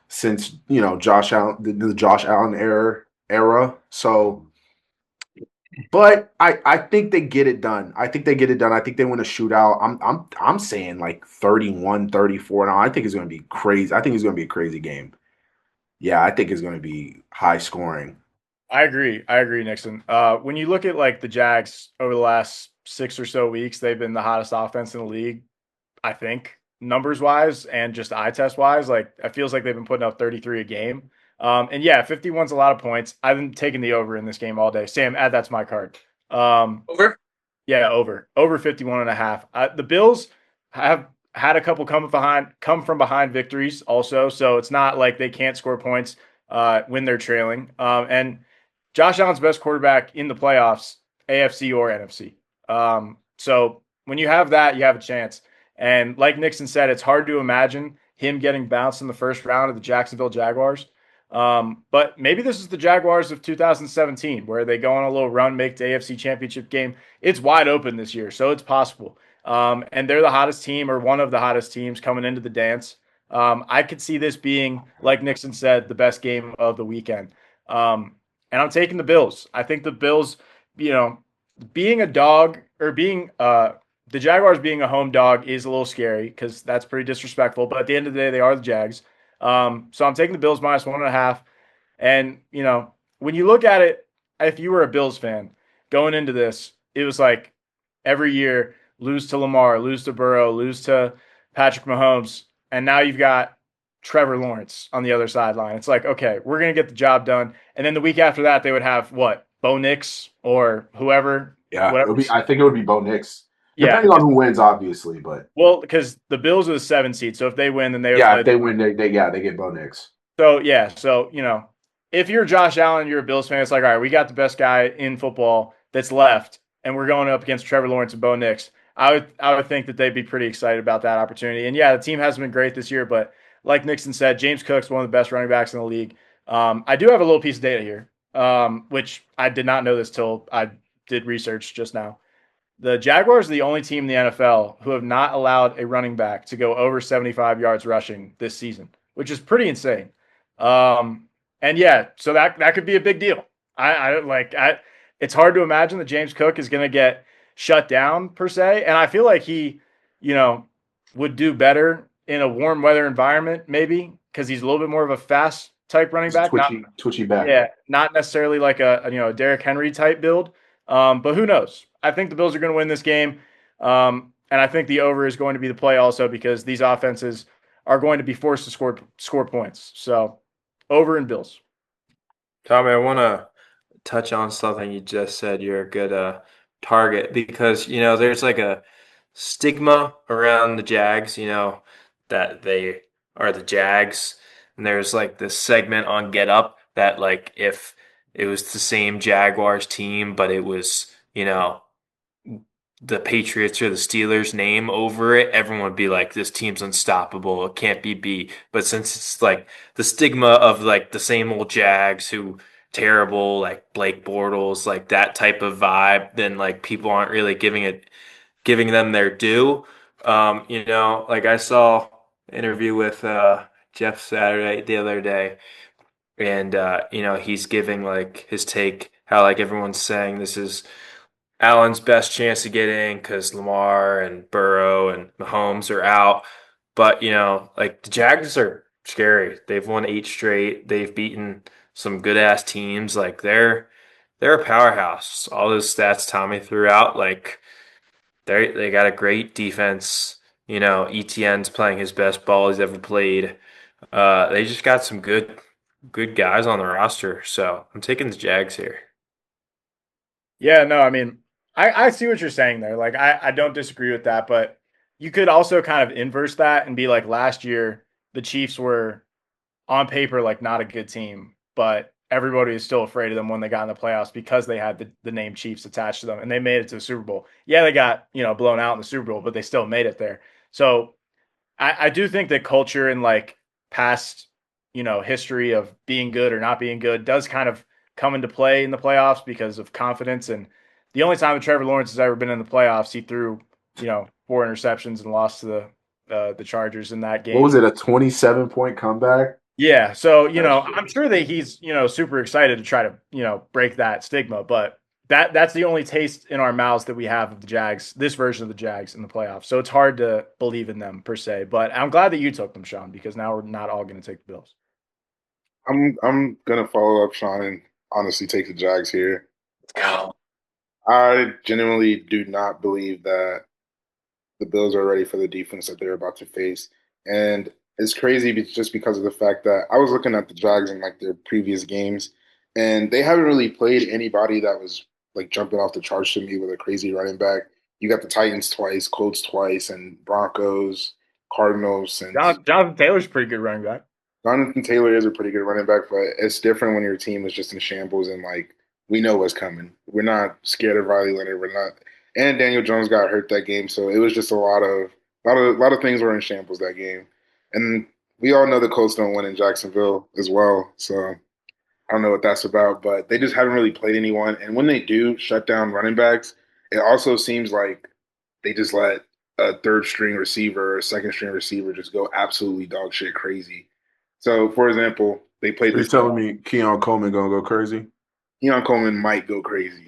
S2: since Josh Allen, the Josh Allen era. So, but I think they get it done. I think they get it done. I think they win a shootout. I'm saying like 31-34 now. I think it's going to be crazy. I think it's going to be a crazy game. Yeah, I think it's going to be high scoring.
S4: I agree. Nixon. When you look at like the Jags over the last 6 or so weeks, they've been the hottest offense in the league. I think numbers wise and just eye test wise, like it feels like they've been putting up 33 a game. And yeah, 51's a lot of points. I've been taking the over in this game all day. Sam, add that to my card.
S1: Over?
S4: Yeah, over 51.5. The Bills have had a couple come from behind victories also, so it's not like they can't score points when they're trailing. And Josh Allen's best quarterback in the playoffs, AFC or NFC. So when you have that, you have a chance. And like Nixon said, it's hard to imagine him getting bounced in the first round of the Jacksonville Jaguars. But maybe this is the Jaguars of 2017, where they go on a little run, make the AFC Championship game. It's wide open this year, so it's possible. And they're the hottest team, or one of the hottest teams coming into the dance. I could see this being, like Nixon said, the best game of the weekend. And I'm taking the Bills. I think the Bills, you know, being a dog or being the Jaguars being a home dog is a little scary because that's pretty disrespectful. But at the end of the day, they are the Jags. So I'm taking the Bills minus 1.5. And, when you look at it, if you were a Bills fan going into this, it was like every year lose to Lamar, lose to Burrow, lose to Patrick Mahomes. And now you've got Trevor Lawrence on the other sideline. It's like, okay, we're going to get the job done. And then the week after that, they would have what? Bo Nix or whoever,
S2: Yeah,
S4: whatever.
S2: I think it would be Bo Nix,
S4: Yeah.
S2: depending on who wins, obviously. But
S4: Well, because the Bills are the 7 seed. So if they win, then they would
S2: yeah,
S4: play.
S2: if they win, they get Bo Nix.
S4: So yeah, so if you're Josh Allen, you're a Bills fan. It's like, all right, we got the best guy in football that's left, and we're going up against Trevor Lawrence and Bo Nix. I would think that they'd be pretty excited about that opportunity. And yeah, the team hasn't been great this year, but like Nixon said, James Cook's one of the best running backs in the league. I do have a little piece of data here, which I did not know this till I did research just now. The Jaguars are the only team in the NFL who have not allowed a running back to go over 75 yards rushing this season, which is pretty insane. And yeah, so that could be a big deal. It's hard to imagine that James Cook is going to get shut down per se, and I feel like he, would do better in a warm weather environment, maybe because he's a little bit more of a fast type running
S2: It's a
S4: back, not
S2: twitchy back.
S4: yeah, not necessarily like a Derrick Henry type build. But who knows? I think the Bills are going to win this game, and I think the over is going to be the play also because these offenses are going to be forced to score points. So over in Bills.
S5: Tommy, I want to touch on something you just said. You're a good target because there's like a stigma around the Jags. That they are the Jags, and there's like this segment on Get Up that like if it was the same Jaguars team, but it was the Patriots or the Steelers name over it, everyone would be like, this team's unstoppable. It can't be beat. But since it's like the stigma of like the same old Jags who terrible, like Blake Bortles, like that type of vibe, then like people aren't really giving them their due. Like I saw an interview with Jeff Saturday the other day, and he's giving like his take how like everyone's saying this is Allen's best chance to get in because Lamar and Burrow and Mahomes are out. But, like the Jags are scary. They've won 8 straight. They've beaten some good ass teams. Like they're a powerhouse. All those stats Tommy threw out, like they got a great defense. ETN's playing his best ball he's ever played. They just got some good guys on the roster. So I'm taking the Jags here.
S4: Yeah, no, I mean, I see what you're saying there. Like, I don't disagree with that, but you could also kind of inverse that and be like, last year, the Chiefs were on paper like not a good team, but everybody is still afraid of them when they got in the playoffs because they had the name Chiefs attached to them and they made it to the Super Bowl. Yeah, they got, blown out in the Super Bowl, but they still made it there. So I do think that culture and like past, history of being good or not being good does kind of come into play in the playoffs because of confidence. And the only time that Trevor Lawrence has ever been in the playoffs, he threw, 4 interceptions and lost to the Chargers in that
S2: What
S4: game.
S2: was it? A 27-point comeback?
S4: Yeah, so
S2: That's
S4: I'm sure that he's super excited to try to break that stigma, but that's the only taste in our mouths that we have of the Jags, this version of the Jags in the playoffs. So it's hard to believe in them per se, but I'm glad that you took them, Sean, because now we're not all going to take the Bills.
S3: I'm gonna follow up Sean and honestly take the Jags here.
S4: Let's go.
S3: I genuinely do not believe that the Bills are ready for the defense that they're about to face. And it's crazy just because of the fact that I was looking at the Jags in like their previous games, and they haven't really played anybody that was like jumping off the charts to me with a crazy running back. You got the Titans twice, Colts twice, and Broncos, Cardinals since
S4: Jonathan Taylor's a pretty good running back.
S3: Jonathan Taylor is a pretty good running back, but it's different when your team is just in shambles and like we know what's coming. We're not scared of Riley Leonard. We're not, and Daniel Jones got hurt that game, so it was just a lot of things were in shambles that game. And we all know the Colts don't win in Jacksonville as well. So I don't know what that's about, but they just haven't really played anyone. And when they do shut down running backs, it also seems like they just let a third string receiver or a second string receiver just go absolutely dog shit crazy. So, for example, they played
S2: Are you
S3: this.
S2: telling me Keon Coleman gonna go crazy?
S3: Keon Coleman might go crazy.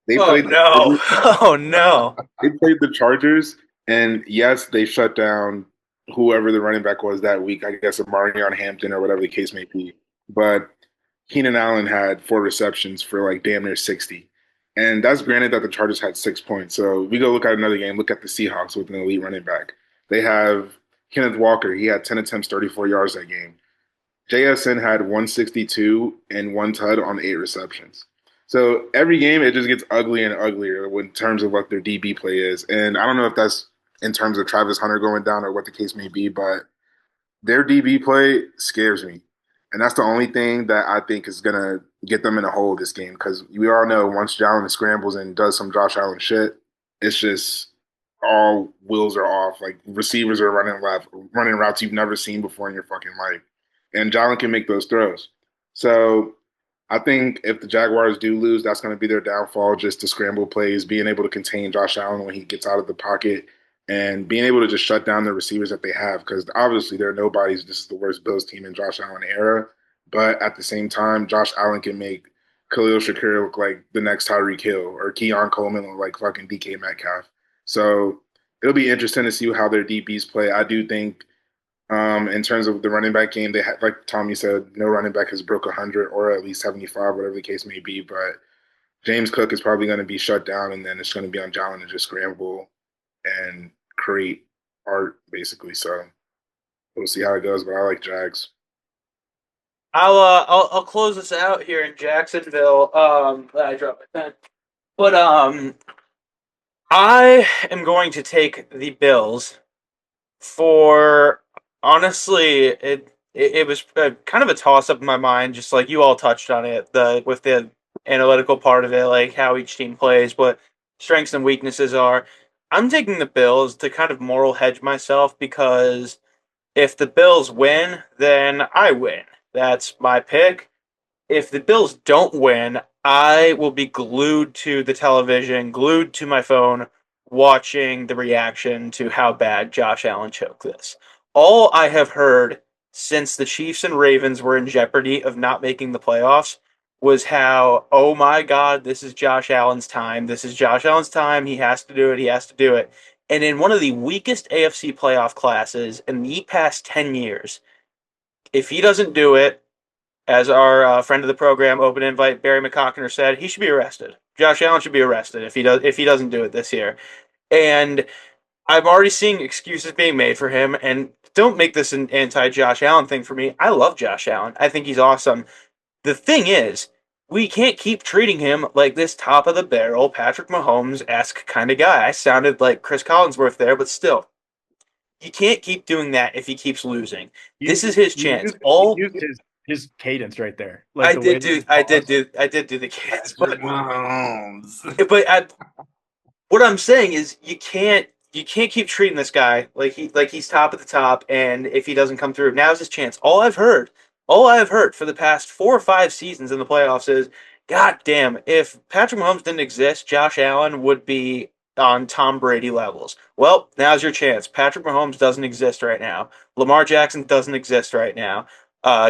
S3: They
S1: Oh
S3: played
S1: no! Oh no!
S3: they played the Chargers, and yes, they shut down whoever the running back was that week. I guess Amarion Hampton or whatever the case may be. But Keenan Allen had 4 receptions for like damn near 60. And that's granted that the Chargers had 6 points. So we go look at another game, look at the Seahawks with an elite running back. They have Kenneth Walker. He had 10 attempts, 34 yards that game. JSN had 162 and 1 TUD on 8 receptions. So every game it just gets uglier and uglier in terms of what their DB play is. And I don't know if that's in terms of Travis Hunter going down or what the case may be, but their DB play scares me. And that's the only thing that I think is going to get them in a hole this game because we all know once Jalen scrambles and does some Josh Allen shit, it's just all wheels are off. Like receivers are running left, running routes you've never seen before in your fucking life. And Jalen can make those throws. So I think if the Jaguars do lose, that's going to be their downfall, just the scramble plays, being able to contain Josh Allen when he gets out of the pocket and being able to just shut down the receivers that they have. Because obviously they're nobodies. This is the worst Bills team in Josh Allen era. But at the same time, Josh Allen can make Khalil Shakir look like the next Tyreek Hill or Keon Coleman look like fucking DK Metcalf. So it'll be interesting to see how their DBs play. I do think in terms of the running back game, they had, like Tommy said, no running back has broke 100 or at least 75, whatever the case may be. But James Cook is probably going to be shut down, and then it's going to be on Jalen to just scramble and create art, basically. So we'll see how it goes. But I like Jags.
S1: I'll close this out here in Jacksonville. I dropped my pen, but I am going to take the Bills for honestly it was kind of a toss up in my mind, just like you all touched on it, the with the analytical part of it, like how each team plays, what strengths and weaknesses are. I'm taking the Bills to kind of moral hedge myself because if the Bills win, then I win. That's my pick. If the Bills don't win, I will be glued to the television, glued to my phone, watching the reaction to how bad Josh Allen choked this. All I have heard since the Chiefs and Ravens were in jeopardy of not making the playoffs was how, oh my God, this is Josh Allen's time. This is Josh Allen's time. He has to do it. He has to do it. And in one of the weakest AFC playoff classes in the past 10 years, if he doesn't do it, as our friend of the program, Open Invite Barry McCockner said, he should be arrested. Josh Allen should be arrested if he doesn't do it this year. And I'm already seeing excuses being made for him. And don't make this an anti Josh Allen thing for me. I love Josh Allen. I think he's awesome. The thing is, we can't keep treating him like this top of the barrel Patrick Mahomes esque kind of guy. I sounded like Chris Collinsworth there, but still, you can't keep doing that if he keeps losing. This is his chance.
S4: You used his cadence right there, like the way that he paused.
S1: I did do the kids,
S2: Patrick Mahomes.
S1: but what I'm saying is you can't keep treating this guy like he's top of the top, and if he doesn't come through, now's his chance. All I've heard for the past 4 or 5 seasons in the playoffs is, God damn, if Patrick Mahomes didn't exist, Josh Allen would be on Tom Brady levels. Well, now's your chance. Patrick Mahomes doesn't exist right now. Lamar Jackson doesn't exist right now.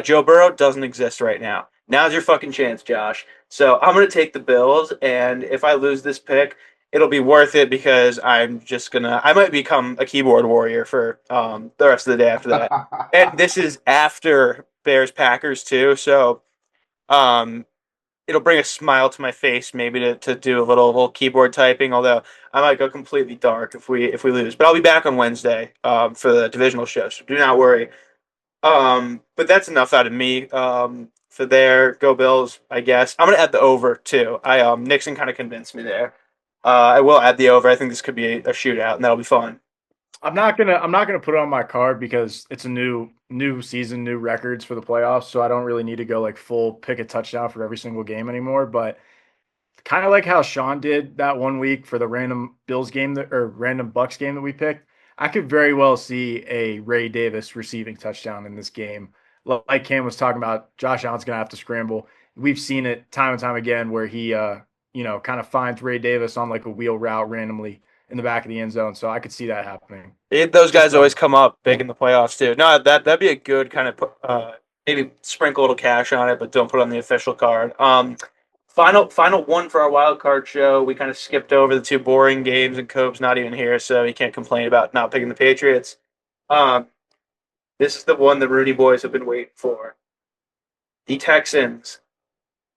S1: Joe Burrow doesn't exist right now. Now's your fucking chance, Josh. So I'm gonna take the Bills, and if I lose this pick, it'll be worth it because I might become a keyboard warrior for the rest of the day after that. And this is after Bears Packers too, so um, it'll bring a smile to my face maybe to do a little keyboard typing. Although I might go completely dark if we lose, but I'll be back on Wednesday for the divisional show, so do not worry. But that's enough out of me. For there, go Bills. I guess I'm gonna add the over too. Nixon kind of convinced me there. I will add the over. I think this could be a shootout, and that'll be fun.
S4: I'm not gonna put it on my card because it's a new season, new records for the playoffs. So I don't really need to go like full pick a touchdown for every single game anymore. But kind of like how Sean did that one week for the random Bills game or random Bucks game that we picked. I could very well see a Ray Davis receiving touchdown in this game. Like Cam was talking about, Josh Allen's going to have to scramble. We've seen it time and time again where he, kind of finds Ray Davis on like a wheel route randomly in the back of the end zone. So I could see that happening.
S1: Those guys always come up big in the playoffs too. No, that'd be a good kind of maybe sprinkle a little cash on it, but don't put it on the official card. Final one for our wild card show. We kind of skipped over the two boring games, and Cope's not even here, so he can't complain about not picking the Patriots. This is the one the Rooney boys have been waiting for. The Texans,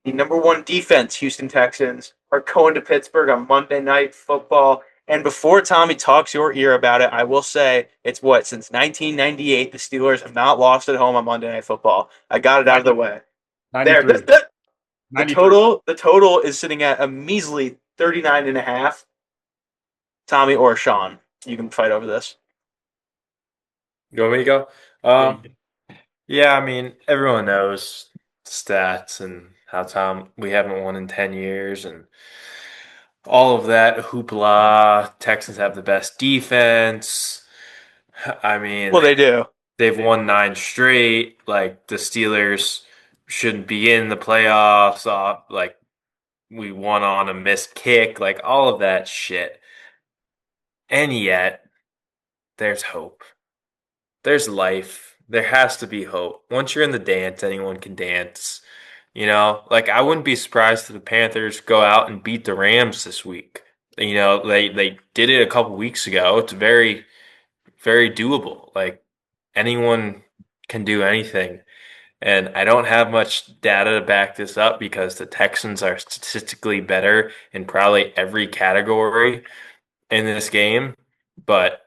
S1: the number one defense, Houston Texans, are going to Pittsburgh on Monday Night Football. And before Tommy talks your ear about it, I will say it's since 1998, the Steelers have not lost at home on Monday Night Football. I got it out of the way.
S4: 93.
S1: There, the
S4: 93.
S1: total is sitting at a measly 39.5. Tommy or Sean, you can fight over this.
S5: You want me to go? Yeah, I mean, everyone knows stats and how we haven't won in 10 years and all of that hoopla. Texans have the best defense. I mean,
S1: Well, they do.
S5: They've won 9 straight. Like, the Steelers shouldn't be in the playoffs. Like, we won on a missed kick. Like, all of that shit. And yet, there's hope. There's life. There has to be hope. Once you're in the dance, anyone can dance. Like, I wouldn't be surprised if the Panthers go out and beat the Rams this week. They did it a couple weeks ago. It's very, very doable. Like, anyone can do anything. And I don't have much data to back this up because the Texans are statistically better in probably every category in this game. But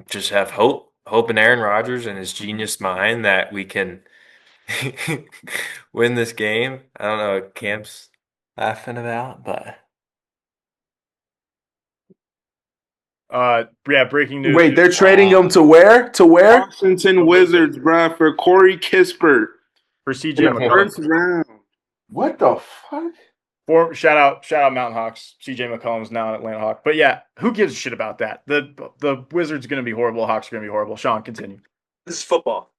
S5: just have hope in Aaron Rodgers and his genius mind that we can win this game. I don't know what Camp's laughing about, but
S4: breaking news.
S2: Wait, they're trading him to where? To where?
S3: Washington Wizards, bro, for Corey Kispert
S4: for
S3: in
S4: CJ
S3: the
S4: McCollum.
S3: first round.
S2: What the fuck?
S4: Shout out Mountain Hawks. CJ McCollum's now an Atlanta Hawk. But yeah, who gives a shit about that? The Wizards are going to be horrible. Hawks are going to be horrible. Sean, continue.
S1: This is football.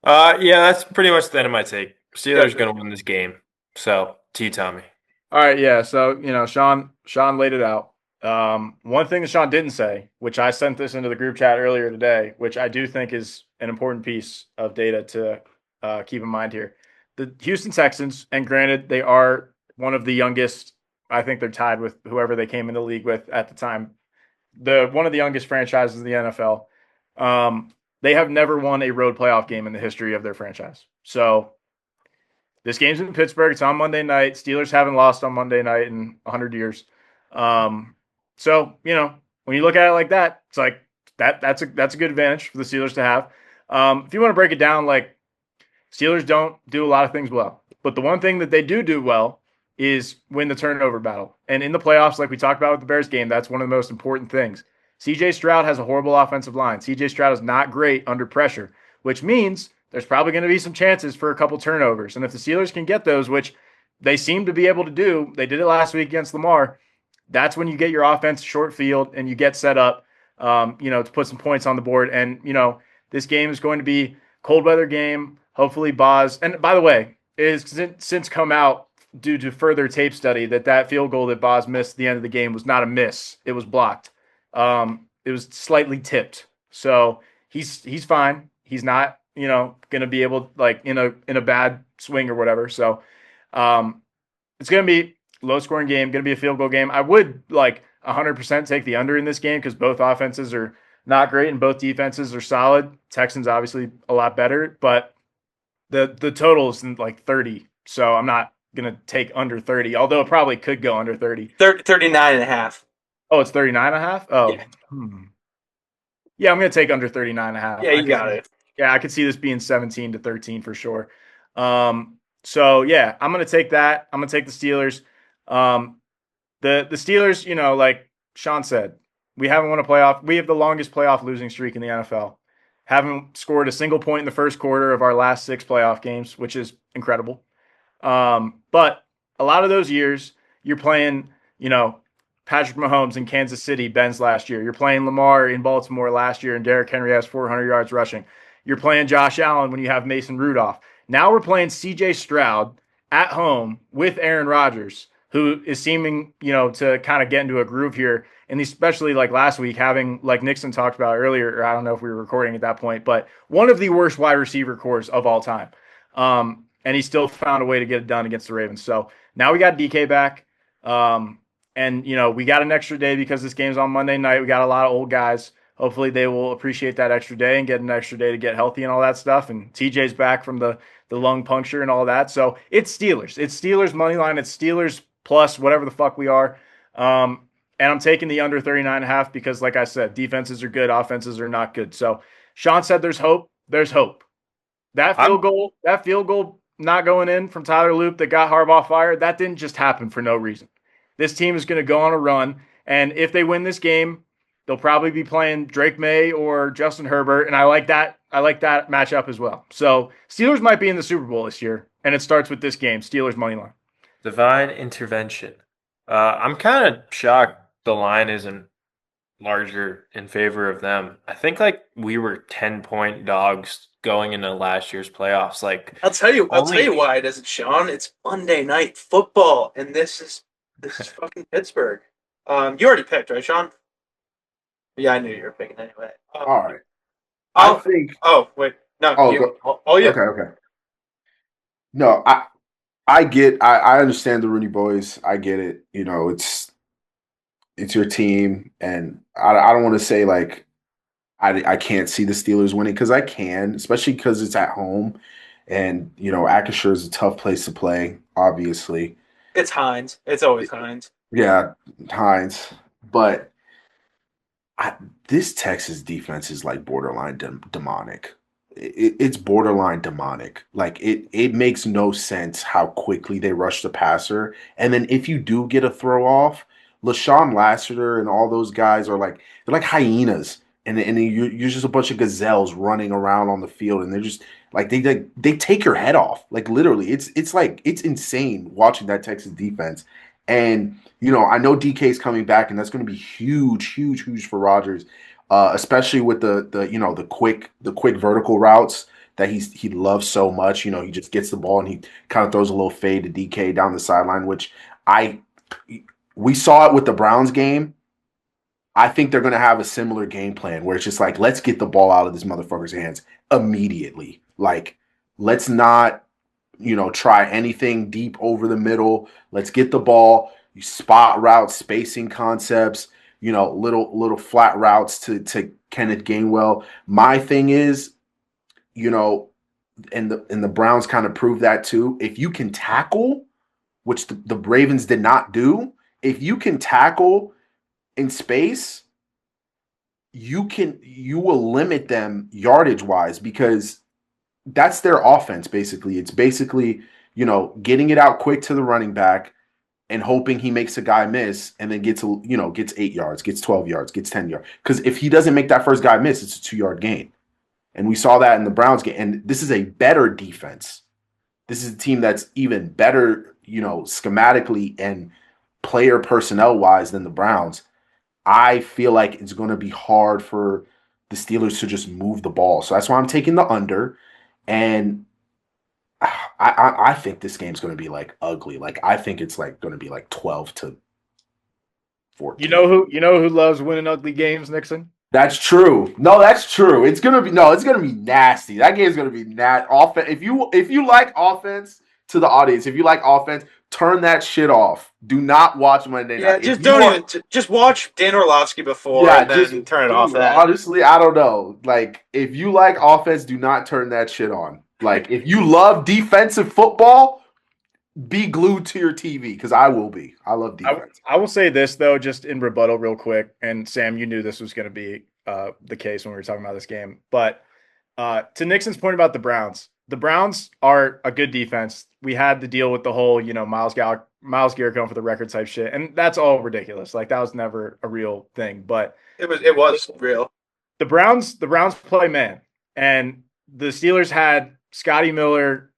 S5: Yeah, that's pretty much the end of my take. Steelers going to win this game. So, to you, Tommy.
S4: All right, yeah. So, Sean laid it out. One thing that Sean didn't say, which I sent this into the group chat earlier today, which I do think is an important piece of data to keep in mind here. The Houston Texans, and granted, they are one of the youngest. I think they're tied with whoever they came into the league with at the time. One of the youngest franchises in the NFL. They have never won a road playoff game in the history of their franchise. So this game's in Pittsburgh. It's on Monday night. Steelers haven't lost on Monday night in 100 years. So, when you look at it like that, it's like that's a good advantage for the Steelers to have. If you want to break it down, like, Steelers don't do a lot of things well. But the one thing that they do well is win the turnover battle. And in the playoffs, like we talked about with the Bears game, that's one of the most important things. CJ Stroud has a horrible offensive line. CJ Stroud is not great under pressure, which means there's probably going to be some chances for a couple turnovers. And if the Steelers can get those, which they seem to be able to do, they did it last week against Lamar, that's when you get your offense short field and you get set up, to put some points on the board. And, this game is going to be cold weather game. Hopefully Boz, and by the way, it has since come out due to further tape study that field goal that Boz missed at the end of the game was not a miss. It was blocked. It was slightly tipped. So he's fine. He's not, going to be able, like, in a bad swing or whatever. So it's going to be low scoring game, going to be a field goal game. I would 100% take the under in this game because both offenses are not great and both defenses are solid. Texans obviously a lot better, but the total is like 30. So I'm not going to take under 30, although it probably could go under 30.
S1: 39.5.
S4: Oh, it's 39.5? Oh.
S1: Yeah.
S4: Yeah, I'm going to take under 39.5.
S1: Yeah, you got it.
S4: Yeah, I could see this being 17-13 for sure. So, yeah, I'm going to take that. I'm going to take the Steelers. The Steelers, like Sean said, we haven't won a playoff. We have the longest playoff losing streak in the NFL. Haven't scored a single point in the first quarter of our last 6 playoff games, which is incredible. But a lot of those years, you're playing, Patrick Mahomes in Kansas City, Ben's last year. You're playing Lamar in Baltimore last year, and Derrick Henry has 400 yards rushing. You're playing Josh Allen when you have Mason Rudolph. Now we're playing C.J. Stroud at home with Aaron Rodgers, who is seeming, to kind of get into a groove here. And especially like last week, having, like Nixon talked about earlier, or I don't know if we were recording at that point, but one of the worst wide receiver cores of all time. And he still found a way to get it done against the Ravens. So now we got DK back. And, we got an extra day because this game's on Monday night. We got a lot of old guys. Hopefully they will appreciate that extra day and get an extra day to get healthy and all that stuff. And TJ's back from the lung puncture and all that. So it's Steelers. It's Steelers money line. It's Steelers plus whatever the fuck we are. And I'm taking the under 39.5 because, like I said, defenses are good, offenses are not good. So Sean said there's hope. There's hope. That field goal not going in from Tyler Loop that got Harbaugh fired, that didn't just happen for no reason. This team is going to go on a run, and if they win this game, they'll probably be playing Drake May or Justin Herbert, and I like that matchup as well. So Steelers might be in the Super Bowl this year, and it starts with this game, Steelers money line.
S5: Divine intervention. I'm kind of shocked the line isn't larger in favor of them. I think like we were 10-point dogs going into last year's playoffs. Like
S1: I'll tell you why it isn't, Sean. It's Monday Night Football, and this is fucking Pittsburgh. You already picked, right, Sean? Yeah, I knew you were picking anyway.
S2: All right.
S1: I think. Oh wait, no. You.
S2: Okay. No, I understand the Rooney boys. I get it. It's your team, and I don't want to say like I can't see the Steelers winning because I can, especially because it's at home, and Acrisure is a tough place to play. Obviously,
S1: it's Hines. It's always Hines.
S2: Yeah, Hines. But this Texas defense is like borderline demonic. It's borderline demonic. Like it makes no sense how quickly they rush the passer, and then if you do get a throw off, LaShawn Lassiter and all those guys are like they're like hyenas, and you're just a bunch of gazelles running around on the field, and they're just like they take your head off. Like literally, it's like it's insane watching that Texas defense. And I know DK is coming back, and that's going to be huge, huge, huge for Rodgers, especially with the quick vertical routes that he loves so much. He just gets the ball and he kind of throws a little fade to DK down the sideline, which we saw it with the Browns game. I think they're going to have a similar game plan where it's just like, let's get the ball out of this motherfucker's hands immediately. Like, let's not, try anything deep over the middle. Let's get the ball, spot routes, spacing concepts, little flat routes to Kenneth Gainwell. My thing is, and the Browns kind of prove that too. If you can tackle, which the Ravens did not do, if you can tackle in space, you will limit them yardage wise because that's their offense. Basically, it's getting it out quick to the running back and hoping he makes a guy miss and then gets 8 yards, gets 12 yards, gets 10 yards. Because if he doesn't make that first guy miss, it's a 2-yard gain. And we saw that in the Browns game. And this is a better defense. This is a team that's even better, schematically and player personnel wise than the Browns. I feel like it's going to be hard for the Steelers to just move the ball. So that's why I'm taking the under. And I think this game's going to be like ugly. Like I think it's like going to be like 12-14.
S4: You know who loves winning ugly games, Nixon?
S2: That's true. No, that's true. It's gonna be nasty. That game's gonna be offense. If you like offense, to the audience, if you like offense, turn that shit off. Do not watch Monday night.
S1: Yeah, just watch Dan Orlovsky before and then turn it off.
S2: Honestly, I don't know. Like, if you like offense, do not turn that shit on. Like, if you love defensive football, be glued to your TV because I will be. I love defense.
S4: I will say this, though, just in rebuttal real quick. And, Sam, you knew this was going to be the case when we were talking about this game. But to Nixon's point about the Browns are a good defense. We had to deal with the whole, Myles Garrett going for the record type shit. And that's all ridiculous. Like, that was never a real thing. But
S1: it was real.
S4: The Browns play man. And the Steelers had Scotty Miller,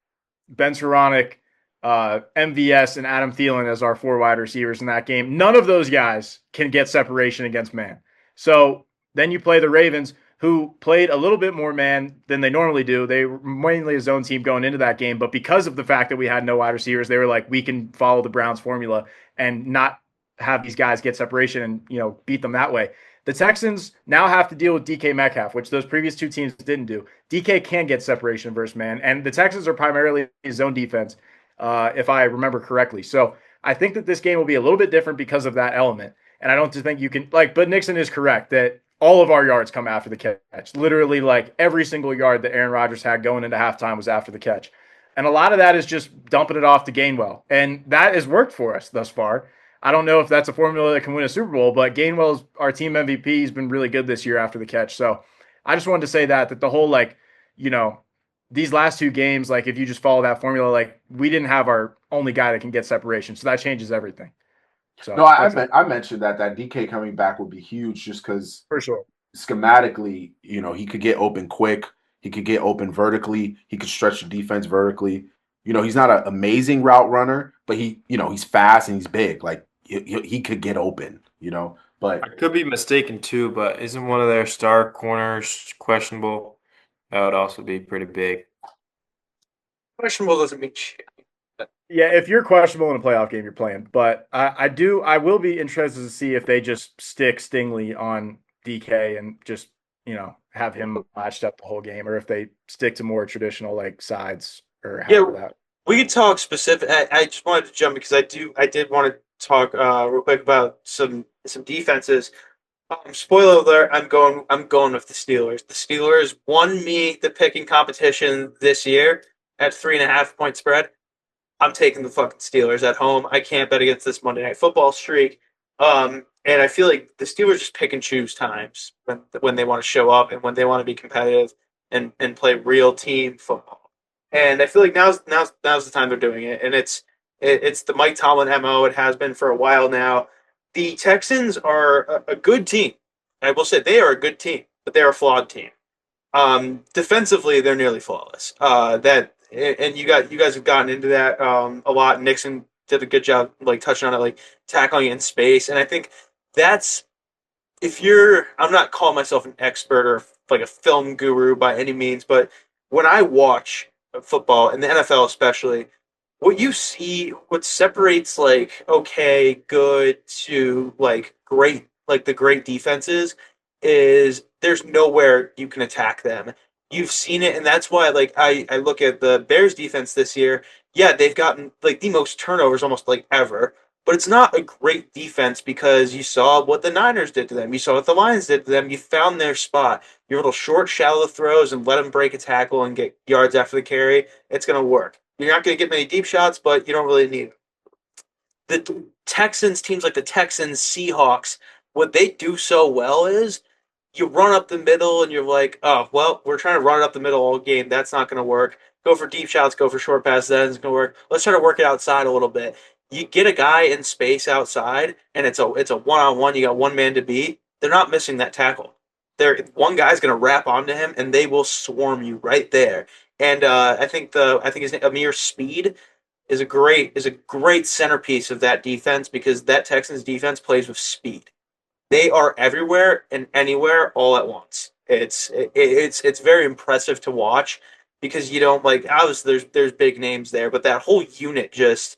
S4: Ben Skowronek, MVS and Adam Thielen as our 4 wide receivers in that game. None of those guys can get separation against man. So then you play the Ravens, who played a little bit more man than they normally do. They were mainly a zone team going into that game, but because of the fact that we had no wide receivers, they were like, we can follow the Browns formula and not have these guys get separation and beat them that way. The Texans now have to deal with DK Metcalf, which those previous two teams didn't do. DK can get separation versus man, and the Texans are primarily zone defense, if I remember correctly. So I think that this game will be a little bit different because of that element. And I don't think you can but Nixon is correct that all of our yards come after the catch. Literally, like every single yard that Aaron Rodgers had going into halftime was after the catch. And a lot of that is just dumping it off to Gainwell. And that has worked for us thus far. I don't know if that's a formula that can win a Super Bowl, but Gainwell's our team MVP. He's been really good this year after the catch. So I just wanted to say that the whole, these last 2 games, if you just follow that formula, we didn't have our only guy that can get separation. So that changes everything. So
S2: no, I mentioned that DK coming back would be huge just because
S4: for sure.
S2: Schematically, he could get open quick. He could get open vertically. He could stretch the defense vertically. He's not an amazing route runner, but he's fast and he's big. He could get open, but
S5: I could be mistaken too, but isn't one of their star corners questionable? That would also be pretty big.
S1: Questionable doesn't mean shit.
S4: Yeah, if you're questionable in a playoff game, you're playing. But I will be interested to see if they just stick Stingley on DK and just, have him latched up the whole game, or if they stick to more traditional sides or that.
S1: We could talk specific. I just wanted to jump because I did want to talk real quick about some defenses. Spoiler alert: I'm going with the Steelers. The Steelers won me the picking competition this year at 3.5-point spread. I'm taking the fucking Steelers at home. I can't bet against this Monday Night Football streak. And I feel like the Steelers just pick and choose times when they want to show up and when they want to be competitive and play real team football. And I feel like now's the time they're doing it. And it's the Mike Tomlin MO. It has been for a while now. The Texans are a good team. I will say they are a good team, but they're a flawed team. Defensively, they're nearly flawless. And you guys have gotten into that a lot. Nixon did a good job touching on it, tackling it in space. And I think that's I'm not calling myself an expert or a film guru by any means, but when I watch football and the NFL especially, what you see, what separates okay, good to great, the great defenses is there's nowhere you can attack them. You've seen it, and that's why I look at the Bears defense this year. Yeah, they've gotten the most turnovers almost ever, but it's not a great defense because you saw what the Niners did to them. You saw what the Lions did to them. You found their spot. Your little short, shallow throws and let them break a tackle and get yards after the carry. It's going to work. You're not going to get many deep shots, but you don't really need them. The Texans, teams like the Texans, Seahawks, what they do so well is you run up the middle and you're like, oh, well, we're trying to run it up the middle all game. That's not going to work. Go for deep shots, go for short passes. That isn't going to work. Let's try to work it outside a little bit. You get a guy in space outside, and it's a one-on-one. You got one man to beat. They're not missing that tackle. One guy's going to wrap onto him, and they will swarm you right there. And I think his name, Amir Speed is a great centerpiece of that defense because that Texans defense plays with speed. They are everywhere and anywhere all at once. It's very impressive to watch because you don't obviously there's big names there, but that whole unit just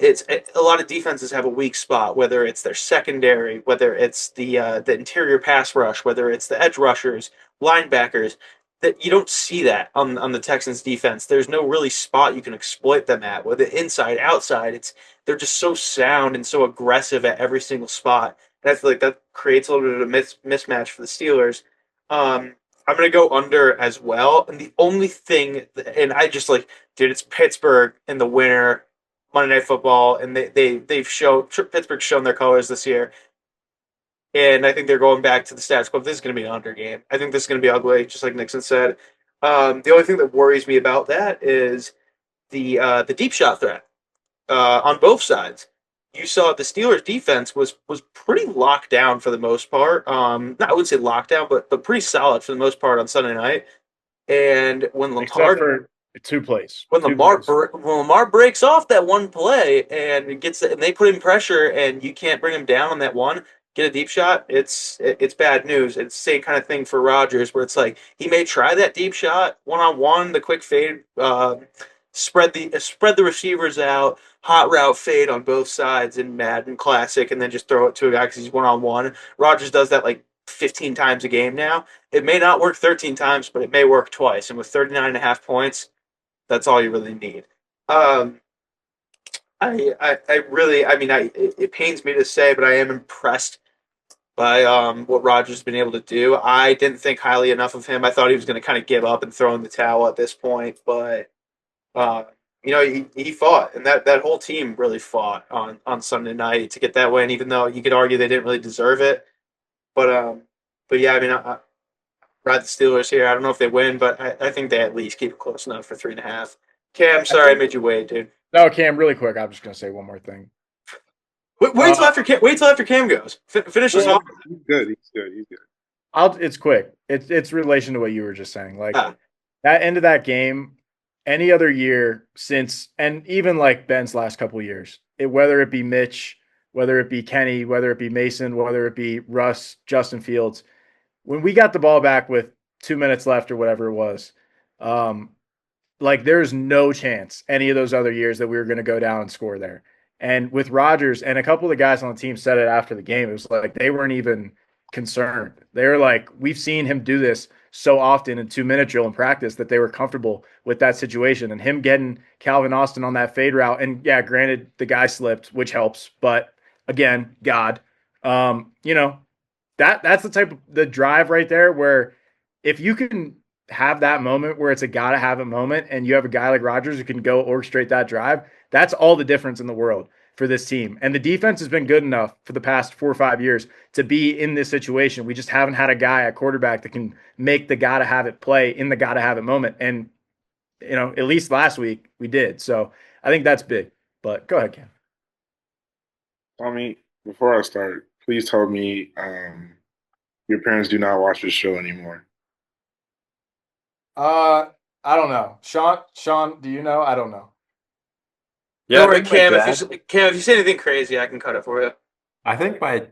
S1: a lot of defenses have a weak spot, whether it's their secondary, whether it's the interior pass rush, whether it's the edge rushers, linebackers. That you don't see that on the Texans defense. There's no really spot you can exploit them at, whether inside, outside. They're just so sound and so aggressive at every single spot. And I feel like that creates a little bit of a mismatch for the Steelers. I'm going to go under as well. And the only thing, and I just dude, it's Pittsburgh in the winter, Monday Night Football, and Pittsburgh's shown their colors this year. And I think they're going back to the status quo. This is going to be an under game. I think this is going to be ugly, just like Nixon said. The only thing that worries me about that is the deep shot threat on both sides. You saw the Steelers' defense was pretty locked down for the most part. I wouldn't say locked down, but pretty solid for the most part on Sunday night. And when Lampard,
S4: Two plays.
S1: When
S4: Two plays.
S1: Lamar breaks off that one play and they put in pressure and you can't bring him down on that one, get a deep shot, it's bad news. It's the same kind of thing for Rodgers where it's like he may try that deep shot one on one, the quick fade, spread the receivers out, hot route fade on both sides in Madden Classic, and then just throw it to a guy because he's one on one. Rodgers does that like 15 times a game now. It may not work 13 times, but it may work twice. And with 39.5 points, that's all you really need. Um, I really, I mean, it pains me to say, but I am impressed by what Rodgers has been able to do. I didn't think highly enough of him. I thought he was going to kind of give up and throw in the towel at this point, but uh, he fought, and that whole team really fought on Sunday night to get that win. Even though you could argue they didn't really deserve it, but yeah, I mean, I ride the Steelers here. I don't know if they win, but I think they at least keep it close enough for 3.5. Cam, sorry I made you wait, dude.
S4: No, Cam, really quick. I'm just gonna say one more thing.
S1: Wait till after Cam. Wait till after Cam goes. Finish this off.
S3: He's good. He's good. He's good.
S4: It's quick. It's relation to what you were just saying. Like
S1: Ah,
S4: that end of that game, any other year since, and even like Ben's last couple of years, whether it be Mitch, whether it be Kenny, whether it be Mason, whether it be Russ, Justin Fields, when we got the ball back with 2 minutes left or whatever it was, um, like there's no chance any of those other years that we were going to go down and score there. And with Rodgers and a couple of the guys on the team said it after the game, it was like they weren't even concerned. They were like, we've seen him do this so often in 2 minute drill in practice that they were comfortable with that situation and him getting Calvin Austin on that fade route. And yeah, granted, the guy slipped, which helps, but again, God, you know, that's the type of the drive right there where if you can have that moment where it's a gotta have a moment and you have a guy like Rodgers who can go orchestrate that drive, that's all the difference in the world for this team. And the defense has been good enough for the past 4 or 5 years to be in this situation. We just haven't had a guy at quarterback that can make the gotta have it play in the gotta have it moment. And at least last week we did. So I think that's big. But go ahead, Cam.
S3: Tommy, before I start, please tell me your parents do not watch this show anymore.
S4: I don't know. Sean, do you know? I don't know.
S5: Yeah,
S1: don't
S5: I
S1: worry,
S5: think my
S1: Cam.
S5: dad.
S1: If you say anything crazy, I can cut it for you.
S5: I think my.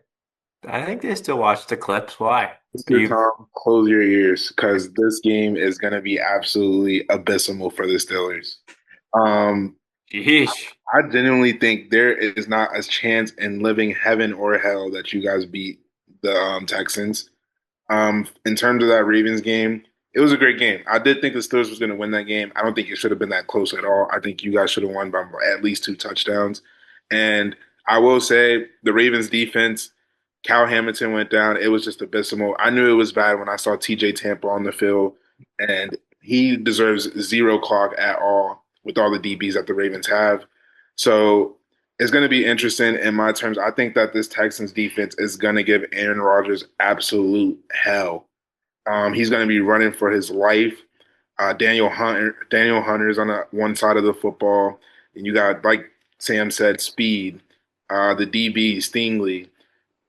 S5: I think they still watch the clips. Why? Are
S3: Mr.
S5: you?
S3: Tom, close your ears because this game is going to be absolutely abysmal for the Steelers. Um,
S5: Yeesh.
S3: I genuinely think there is not a chance in living heaven or hell that you guys beat the Texans. In terms of that Ravens game, it was a great game. I did think the Steelers was going to win that game. I don't think it should have been that close at all. I think you guys should have won by at least 2 touchdowns. And I will say the Ravens defense, Cal Hamilton went down. It was just abysmal. I knew it was bad when I saw TJ Tampa on the field, and he deserves zero clock at all with all the DBs that the Ravens have. So it's going to be interesting in my terms. I think that this Texans defense is going to give Aaron Rodgers absolute hell. He's going to be running for his life. Daniel Hunter's on the one side of the football, and you got, like Sam said, speed. The DB Stingley,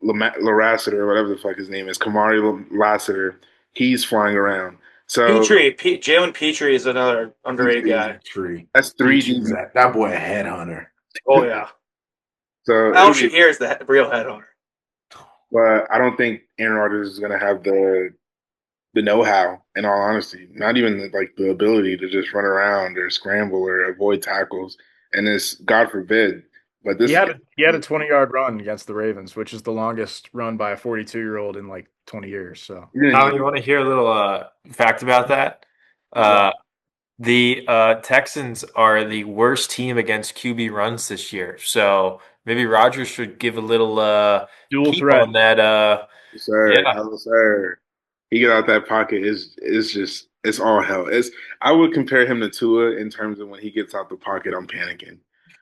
S3: Lassiter, whatever the fuck his name is, Kamari Lassiter. He's flying around. So
S1: Jalen Petrie is another underrated guy.
S3: that's three
S2: Petries,
S3: DBs.
S2: that boy a headhunter.
S1: Oh yeah,
S3: So
S1: Al Shahir is the real headhunter.
S3: but I don't think Aaron Rodgers is going to have the know-how. In all honesty, not even like the ability to just run around or scramble or avoid tackles. And this, God forbid, but this
S4: He had a 20-yard run against the Ravens, which is the longest run by a 42-year-old in like 20 years. So
S5: Tom, you want to hear a little fact about that? The Texans are the worst team against QB runs this year. So maybe Rodgers should give a little
S4: dual
S5: keep
S4: threat.
S5: on that.
S3: Sir,
S5: Yeah.
S3: hello, sir. He get out that pocket is just it's all hell. It's I would compare him to Tua in terms of when he gets out the pocket, I'm panicking.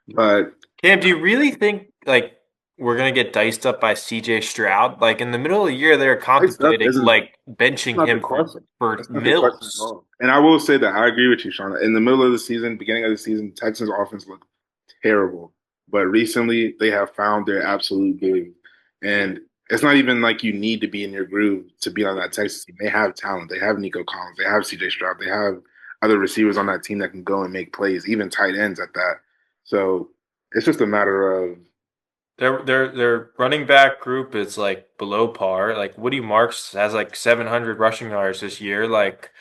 S3: But
S5: Cam, do you really think like we're gonna get diced up by CJ Stroud? Like in the middle of the year, they're
S3: Ice up
S5: contemplating
S3: isn't
S5: like
S3: that's
S5: benching
S3: not the
S5: him
S3: question.
S5: for
S3: That's not the question at
S5: Mills.
S3: all. And I will say that I agree with you, Sean. In the middle of the season, beginning of the season, Texans offense looked terrible. But recently they have found their absolute groove. And it's not even like you need to be in your groove to be on that Texas team. They have talent. They have Nico Collins. They have CJ Stroud. They have other receivers on that team that can go and make plays, even tight ends at that. So it's just a matter of
S5: Their running back group is like below par. Like Woody Marks has like 700 rushing yards this year. Like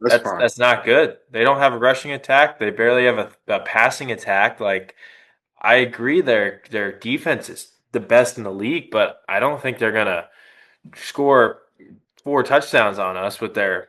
S3: that's
S5: that's
S3: fine.
S5: that's not good. They don't have a rushing attack. They barely have a passing attack. Like I agree, their defense is the best in the league, but I don't think they're gonna score 4 touchdowns on us with their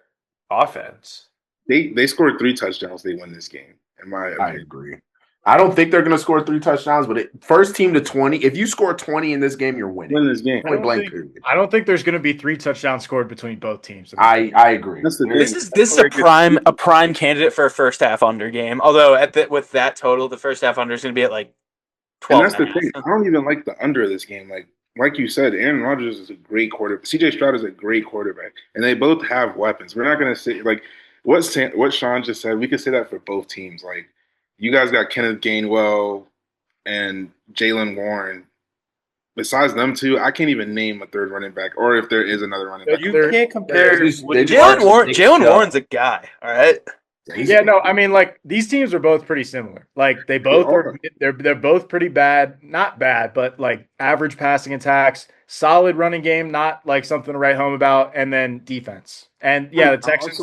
S5: offense.
S3: They scored 3 touchdowns. They win this game, in my
S2: I
S3: opinion.
S2: agree. I don't think they're going to score 3 touchdowns, but first team to 20. If you score 20 in this game, you're winning.
S3: Win this game.
S2: Point blank period.
S4: I don't think there's going to be 3 touchdowns scored between both teams.
S2: I agree.
S3: That's the thing.
S1: This is a prime candidate for a first half under game. Although with that total, the first half under is going to be at like 12.
S3: And that's the thing. I don't even like the under of this game. Like you said, Aaron Rodgers is a great quarterback. CJ Stroud is a great quarterback, and they both have weapons. We're not going to say like what Sean just said. We could say that for both teams. Like you guys got Kenneth Gainwell and Jalen Warren. Besides them two, I can't even name a third running back, or if there is another running back.
S5: You can't compare
S1: Jalen Warren's a guy. All right.
S4: Yeah, no, I mean, like these teams are both pretty similar. Like they both are, they're both pretty bad, not bad, but like average passing attacks, solid running game, not like something to write home about, and then defense. And yeah, the Texans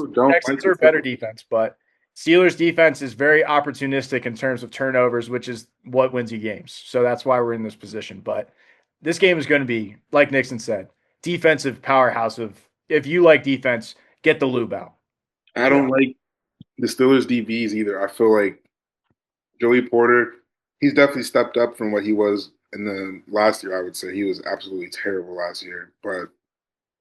S4: are better defense, but Steelers defense is very opportunistic in terms of turnovers, which is what wins you games. So that's why we're in this position. But this game is going to be, like Nixon said, defensive powerhouse of if you like defense, get the lube out.
S3: I don't like the Steelers DBs either. I feel like Joey Porter, he's definitely stepped up from what he was in the last year. I would say he was absolutely terrible last year, but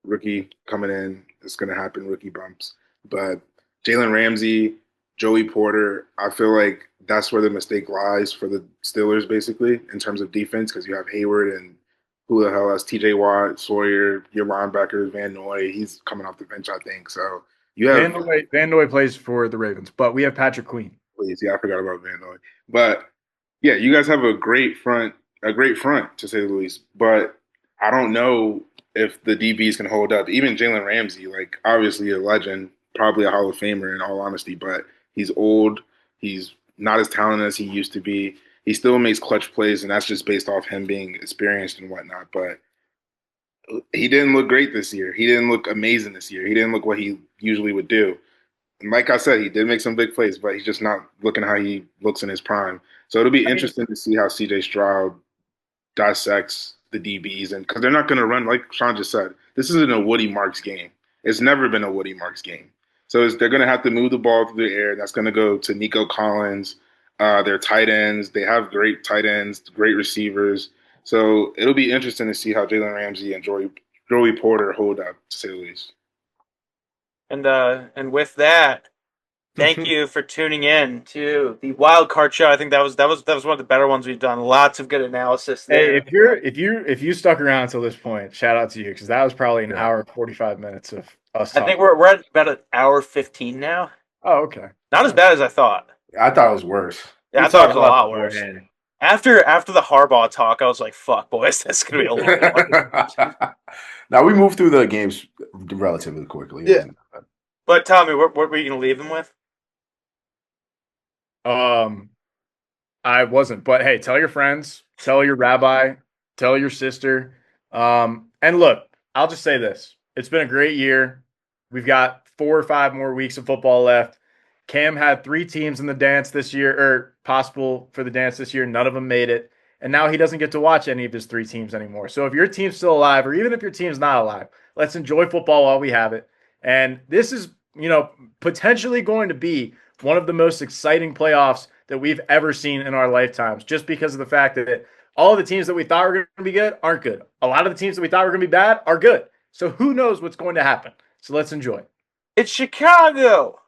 S3: rookie coming in, it's going to happen. Rookie bumps, but Jalen Ramsey, Joey Porter, I feel like that's where the mistake lies for the Steelers, basically in terms of defense, because you have Hayward and who the hell else? T.J. Watt, Sawyer, your linebackers, Van Noy. He's coming off the bench, I think. So you have
S4: Van Noy plays for the Ravens, but we have Patrick Queen.
S3: Please, yeah, I forgot about Van Noy. But yeah, you guys have a great front to say the least. But I don't know if the DBs can hold up. Even Jalen Ramsey, like obviously a legend, probably a Hall of Famer in all honesty, but he's old. He's not as talented as he used to be. He still makes clutch plays, and that's just based off him being experienced and whatnot. But he didn't look great this year. He didn't look amazing this year. He didn't look what he usually would do. And like I said, he did make some big plays, but he's just not looking how he looks in his prime. So it'll be interesting to see how CJ Stroud dissects the DBs, and because they're not going to run, like Sean just said, this isn't a Woody Marks game. It's never been a Woody Marks game. So they're going to have to move the ball through the air. And that's going to go to Nico Collins, their tight ends. They have great tight ends, great receivers. So it'll be interesting to see how Jalen Ramsey and Joey Porter hold up, to say the least.
S1: And with that, thank you for tuning in to the Wild Card Show. I think that was one of the better ones we've done. Lots of good analysis there.
S4: Hey, if you stuck around until this point, shout out to you because that was probably an hour 45 minutes of us talking.
S1: I think we're at about an hour 15 now.
S4: Oh, okay.
S1: Not as bad as I thought.
S2: I thought it was worse.
S1: Yeah, I thought it was a lot worse. After the Harbaugh talk, I was like, "Fuck, boys, that's gonna be a long one."
S2: Now we moved through the games relatively quickly.
S1: Yeah. But tell me, what were you gonna leave them with?
S4: I wasn't, but hey, tell your friends, tell your rabbi, tell your sister. And look, I'll just say this. It's been a great year. We've got 4 or 5 more weeks of football left. Cam had 3 teams in the dance this year, or possible for the dance this year. None of them made it. And now he doesn't get to watch any of his 3 teams anymore. So if your team's still alive, or even if your team's not alive, let's enjoy football while we have it. And this is, potentially going to be one of the most exciting playoffs that we've ever seen in our lifetimes, just because of the fact that all of the teams that we thought were going to be good aren't good. A lot of the teams that we thought were going to be bad are good. So who knows what's going to happen? So let's enjoy.
S1: It's Chicago.